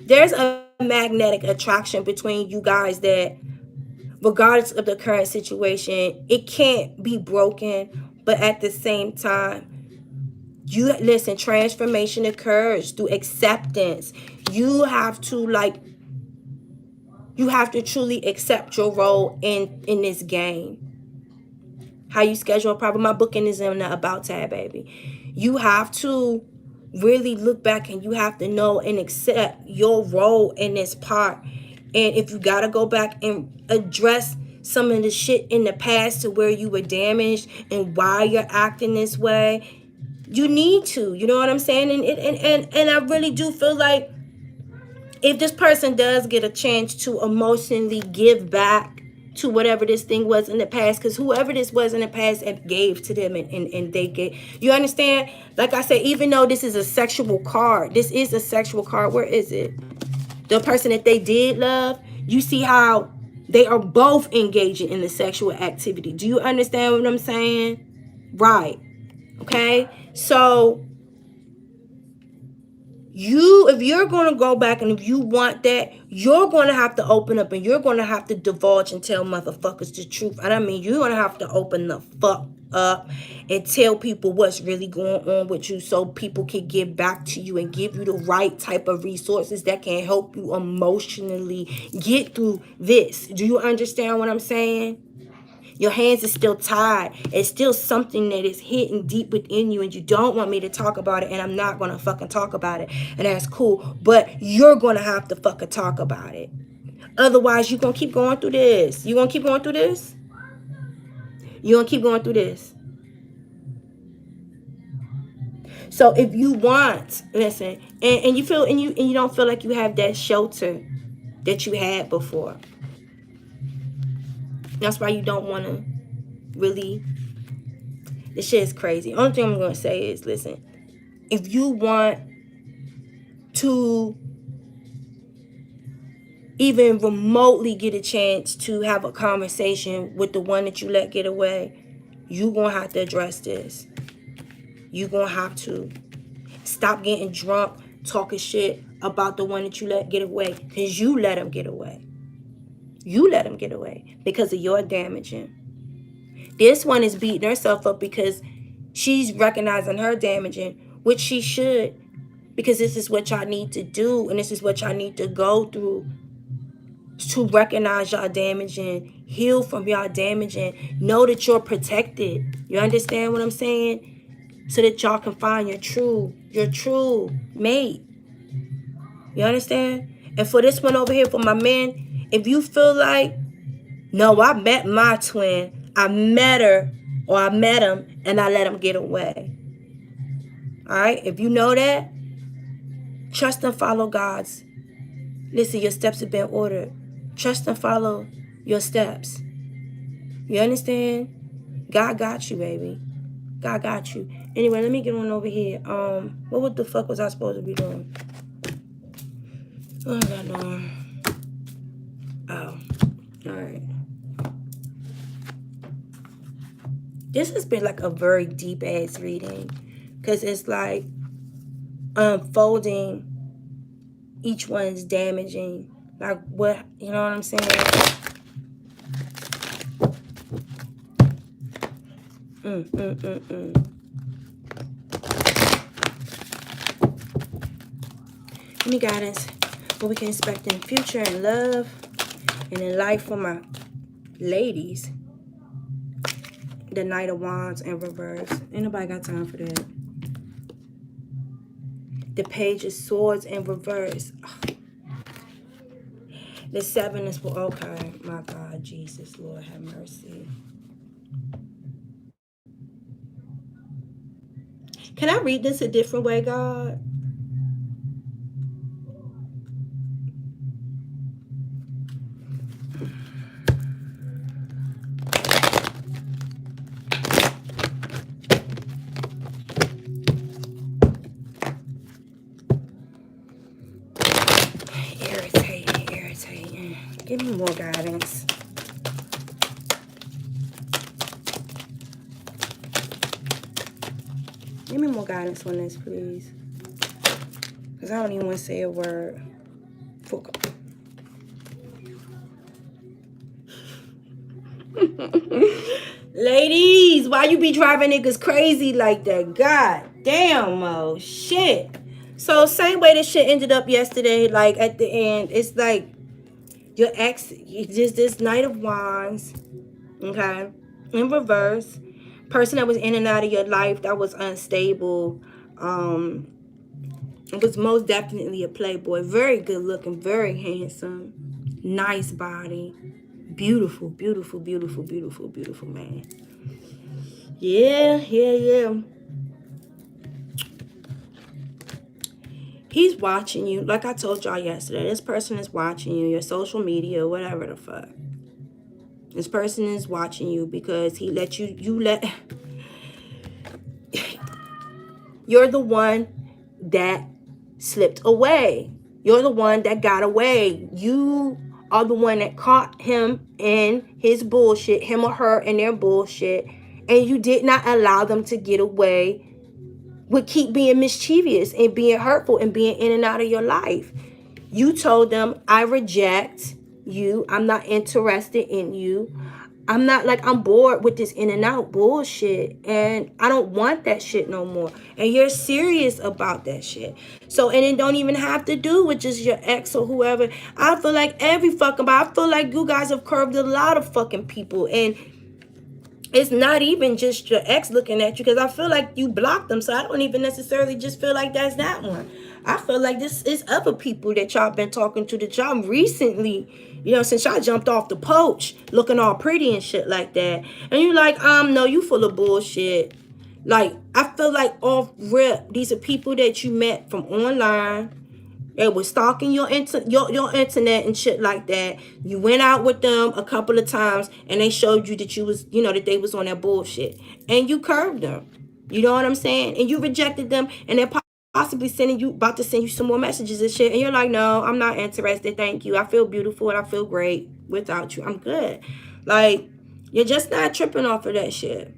Speaker 1: There's a magnetic attraction between you guys that regardless of the current situation, it can't be broken. But at the same time, transformation occurs through acceptance. You have to truly accept your role in this game. How you schedule a problem. My booking is in the About tab, baby. You have to really look back and you have to know and accept your role in this part. And if you got to go back and address some of the shit in the past to where you were damaged and why you're acting this way, you need to. You know what I'm saying? And I really do feel like if this person does get a chance to emotionally give back to whatever this thing was in the past, because whoever this was in the past it gave to them and they get, you understand? Like I said, even though this is a sexual card, where is it? The person that they did love, you see how they are both engaging in the sexual activity. Do you understand what I'm saying? Right. Okay. So if you're going to go back and if you want that, you're going to have to open up and you're going to have to divulge and tell motherfuckers the truth. And I mean, you're going to have to open the fuck up and tell people what's really going on with you so people can get back to you and give you the right type of resources that can help you emotionally get through this. Do you understand what I'm saying? Your hands are still tied. It's still something that is hidden deep within you, and you don't want me to talk about it, and I'm not going to fucking talk about it. And that's cool. But you're going to have to fucking talk about it. Otherwise, you're going to keep going through this. You're going to keep going through this? You're going to keep going through this. So if you want, listen, and you feel, and you don't feel like you have that shelter that you had before. That's why you don't want to really, this shit is crazy. Only thing I'm going to say is, listen, if you want to even remotely get a chance to have a conversation with the one that you let get away, you going to have to address this. You going to have to stop getting drunk, talking shit about the one that you let get away, because you let him get away. You let him get away because of your damaging. This one is beating herself up because she's recognizing her damaging, which she should, because this is what y'all need to do, and this is what y'all need to go through to recognize y'all damaging, heal from y'all damaging, know that you're protected. You understand what I'm saying? So that y'all can find your true mate. You understand? And for this one over here, for my men, if you feel like, no, I met my twin, I met her, or I met him, and I let him get away. All right? If you know that, trust and follow God's. Listen, your steps have been ordered. Trust and follow your steps. You understand? God got you, baby. God got you. Anyway, let me get on over here. What the fuck was I supposed to be doing? What was I doing? Oh, all right. This has been like a very deep ass reading, because it's like unfolding each one's damaging, like what, you know what I'm saying? Give me guidance, what we can expect in the future, in love, and in life for my ladies. The Knight of Wands in reverse. Ain't nobody got time for that. The Page of Swords in reverse. Ugh. The Seven is for, okay, my God, Jesus, Lord have mercy. Can I read this a different way, God? Irritating. Give me more guidance. Give me more guidance on this, please. Because I don't even want to say a word. Fuck. Ladies, why you be driving niggas crazy like that? God damn, oh shit. So same way this shit ended up yesterday, like at the end, it's like your ex, just this Knight of Wands, okay, in reverse. Person that was in and out of your life that was unstable, it was most definitely a playboy. Very good looking, very handsome, nice body, beautiful, beautiful, beautiful, beautiful, beautiful man. Yeah. He's watching you. Like I told y'all yesterday, this person is watching you, your social media, whatever the fuck. This person is watching you because he let you're the one that slipped away. You're the one that got away. You are the one that caught him in his bullshit, him or her in their bullshit, and you did not allow them to get away with keep being mischievous and being hurtful and being in and out of your life. You told them, I reject you. I'm not interested in you. I'm not, like, I'm bored with this in and out bullshit, and I don't want that shit no more. And you're serious about that shit. So, and it don't even have to do with just your ex or whoever. I feel like I feel like you guys have curved a lot of fucking people, and it's not even just your ex looking at you, because I feel like you blocked them. So I don't even necessarily just feel like that's that one. I feel like this is other people that y'all been talking to, that y'all recently, since y'all jumped off the porch looking all pretty and shit like that. And you like, no, you full of bullshit. Like, I feel like off rip, these are people that you met from online. They was stalking your internet and shit like that. You went out with them a couple of times and they showed you that you was, that they was on that bullshit. And you curved them. You know what I'm saying? And you rejected them, and they're possibly about to send you some more messages and shit. And you're like, no, I'm not interested. Thank you. I feel beautiful and I feel great without you. I'm good. Like, you're just not tripping off of that shit.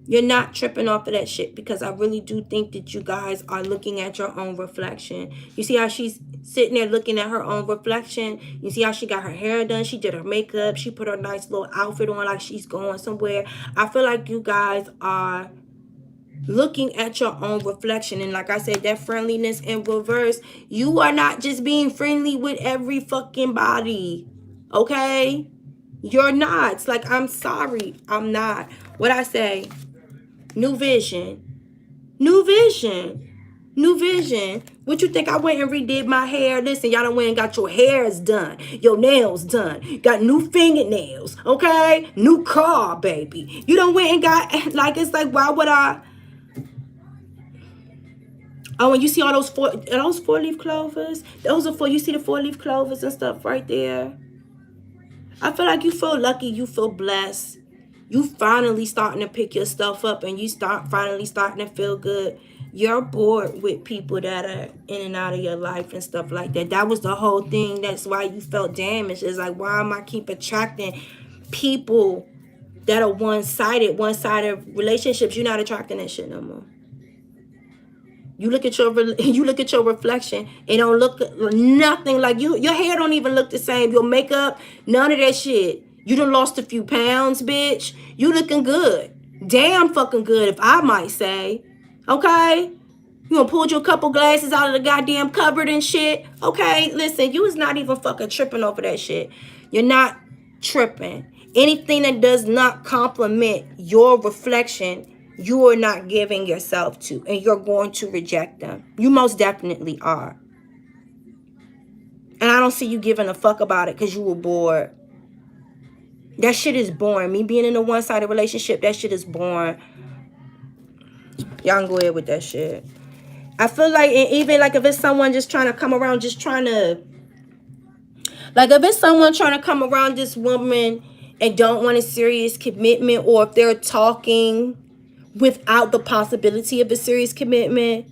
Speaker 1: You're not tripping off of that shit, because I really do think that you guys are looking at your own reflection. You see how she's sitting there looking at her own reflection? You see how she got her hair done? She did her makeup. She put her nice little outfit on like she's going somewhere. I feel like you guys are looking at your own reflection. And like I said, that friendliness in reverse, you are not just being friendly with every fucking body. Okay? You're not. It's like, I'm sorry. I'm not. What I say? New vision. New vision. New vision. What you think? I went and redid my hair? Listen, y'all done went and got your hairs done, your nails done, got new fingernails, okay? New car, baby. You done went and got, like, it's like, why would I? Oh, and you see all those four-leaf clovers? Those are you see the four-leaf clovers and stuff right there? I feel like you feel lucky, you feel blessed. You finally starting to pick your stuff up, and you finally starting to feel good. You're bored with people that are in and out of your life and stuff like that. That was the whole thing. That's why you felt damaged. It's like, why am I keep attracting people that are one-sided relationships? You're not attracting that shit no more. You look at your reflection. It don't look nothing like you. Your hair don't even look the same. Your makeup, none of that shit. You done lost a few pounds, bitch. You looking good. Damn fucking good, if I might say. Okay? You done pulled your couple glasses out of the goddamn cupboard and shit. Okay, listen, you is not even fucking tripping over that shit. You're not tripping. Anything that does not complement your reflection, you are not giving yourself to, and you're going to reject them. You most definitely are. And I don't see you giving a fuck about it because you were bored. That shit is boring. Me being in a one-sided relationship, that shit is boring. Y'all can go ahead with that shit. I feel like, and even like if it's someone just trying to come around, like if it's someone trying to come around this woman and don't want a serious commitment, or if they're talking without the possibility of a serious commitment,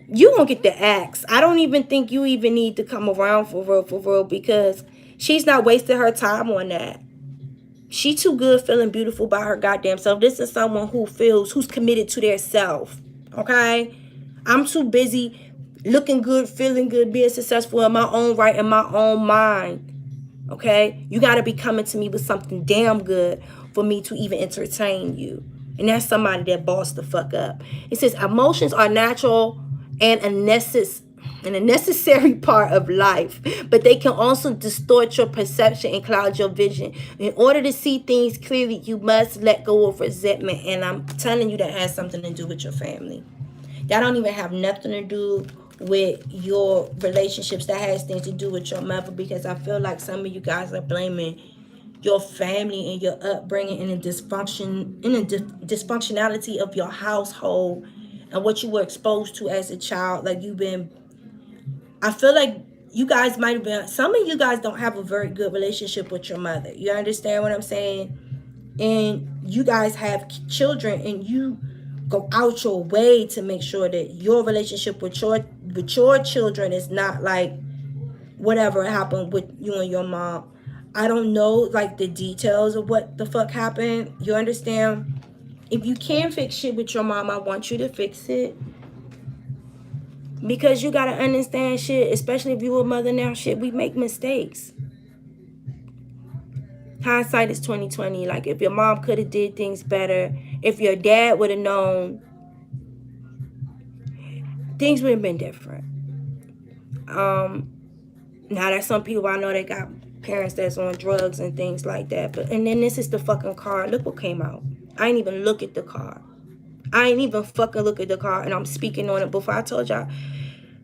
Speaker 1: you won't get the axe. I don't even think you even need to come around for real, because she's not wasting her time on that. She too good feeling beautiful by her goddamn self. This is someone who's committed to their self. Okay? I'm too busy looking good, feeling good, being successful in my own right, in my own mind. Okay? You got to be coming to me with something damn good for me to even entertain you. And that's somebody that bossed the fuck up. It says emotions are natural and a necessary part of life, but they can also distort your perception and cloud your vision. In order to see things clearly, you must let go of resentment. And I'm telling you, that has something to do with your family. That don't even have nothing to do with your relationships. That has things to do with your mother, because I feel like some of you guys are blaming your family and your upbringing and the dysfunctionality of your household and what you were exposed to as a child. Like I feel like you guys might have been, some of you guys don't have a very good relationship with your mother. You understand what I'm saying? And you guys have children, and you go out your way to make sure that your relationship with your children is not like whatever happened with you and your mom. I don't know like the details of what the fuck happened. You understand? If you can't fix shit with your mom, I want you to fix it. Because you gotta understand shit, especially if you a mother now, shit, we make mistakes. Hindsight is 20/20. Like, if your mom could have did things better, if your dad would have known, things would have been different. Now there's some people I know that got parents that's on drugs and things like that. But and then this is the fucking card. Look what came out. I ain't even look at the card. I ain't even fucking look at the card, and I'm speaking on it before. I told y'all,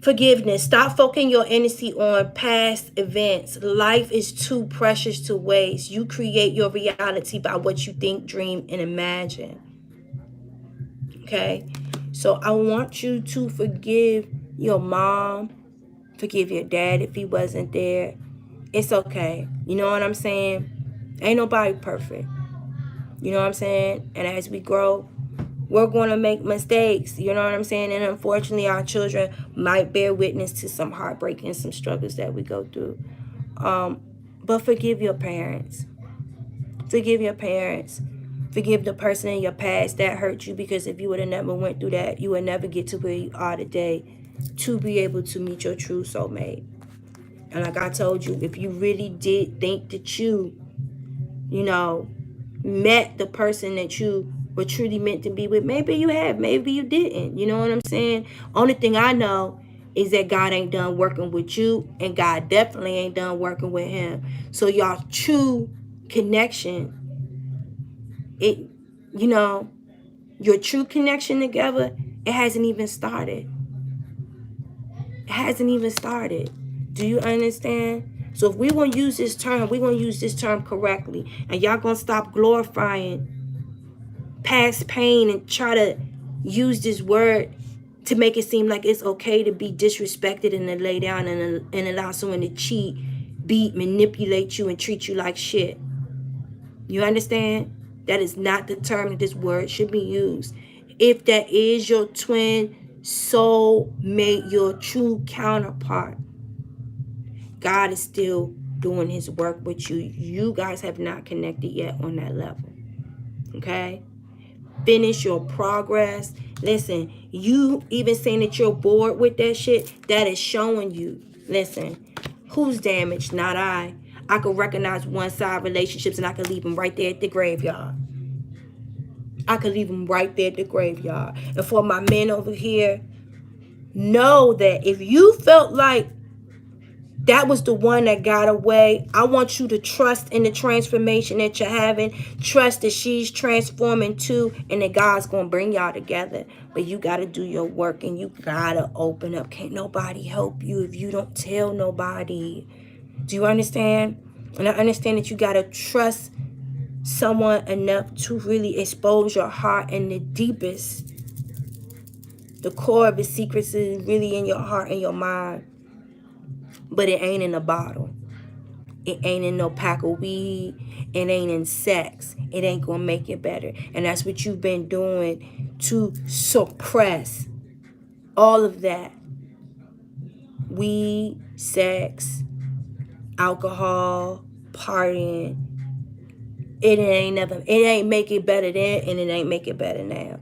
Speaker 1: forgiveness. Stop focusing your energy on past events. Life is too precious to waste. You create your reality by what you think, dream, and imagine. Okay? So I want you to forgive your mom. Forgive your dad if he wasn't there. It's okay. You know what I'm saying? Ain't nobody perfect. You know what I'm saying? And as we grow, we're going to make mistakes. You know what I'm saying? And unfortunately, our children might bear witness to some heartbreak and some struggles that we go through. But forgive your parents. Forgive your parents. Forgive the person in your past that hurt you, because if you would have never went through that, you would never get to where you are today to be able to meet your true soulmate. And like I told you, if you really did think that you know, met the person that you were truly meant to be with, maybe you have, maybe you didn't. You know what I'm saying? Only thing I know is that God ain't done working with you, and God definitely ain't done working with him. So y'all true connection, your true connection together, it hasn't even started. It hasn't even started. Do you understand? So if we're going to use this term, we're going to use this term correctly. And y'all going to stop glorifying past pain and try to use this word to make it seem like it's okay to be disrespected and to lay down and allow someone to cheat, beat, manipulate you, and treat you like shit. You understand? That is not the term that this word should be used. If that is your twin soul mate, your true counterpart, God is still doing his work with you. You guys have not connected yet on that level. Okay? Finish your progress. Listen, you even saying that you're bored with that shit, that is showing you, listen, who's damaged? Not I. I could recognize one-side relationships and I could leave them right there at the graveyard. I could leave them right there at the graveyard. And for my men over here, know that if you felt like that was the one that got away, I want you to trust in the transformation that you're having. Trust that she's transforming too, and that God's going to bring y'all together. But you got to do your work, and you got to open up. Can't nobody help you if you don't tell nobody. Do you understand? And I understand that you got to trust someone enough to really expose your heart, and the deepest, the core of the secrets is really in your heart and your mind. But it ain't in a bottle. It ain't in no pack of weed. It ain't in sex. It ain't gonna make it better. And that's what you've been doing to suppress all of that. Weed, sex, alcohol, partying. It ain't make it better then, and it ain't make it better now.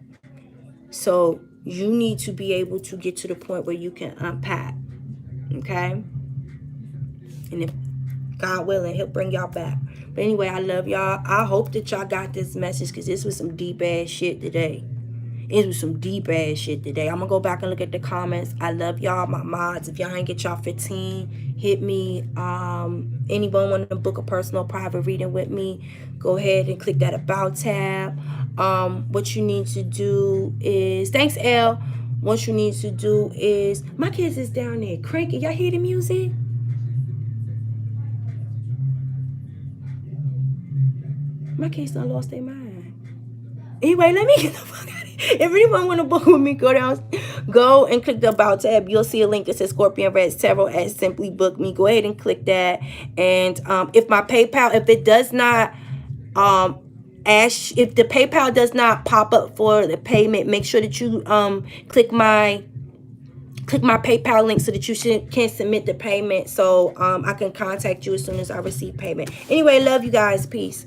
Speaker 1: So you need to be able to get to the point where you can unpack. Okay? And if God willing, he'll bring y'all back. But anyway, I love y'all. I hope that y'all got this message, because this was some deep ass shit today. It was some deep ass shit today. I'm gonna go back and look at the comments. I love y'all, my mods. If y'all ain't get y'all 15, hit me. Anyone want to book a personal private reading with me, go ahead and click that about tab. What you need to do is, thanks L. What you need to do is, my kids is down there cranking. Y'all hear the music? My kids done lost their mind. Anyway, let me get the fuck out of here. If anyone want to book with me, go and click the about tab. You'll see a link that says scorpionredddztarot at Simply Book Me. Go ahead and click that. And if my PayPal, if it does not if the PayPal does not pop up for the payment, make sure that you click my PayPal link so that you can submit the payment, so I can contact you as soon as I receive payment. Anyway, love you guys. Peace.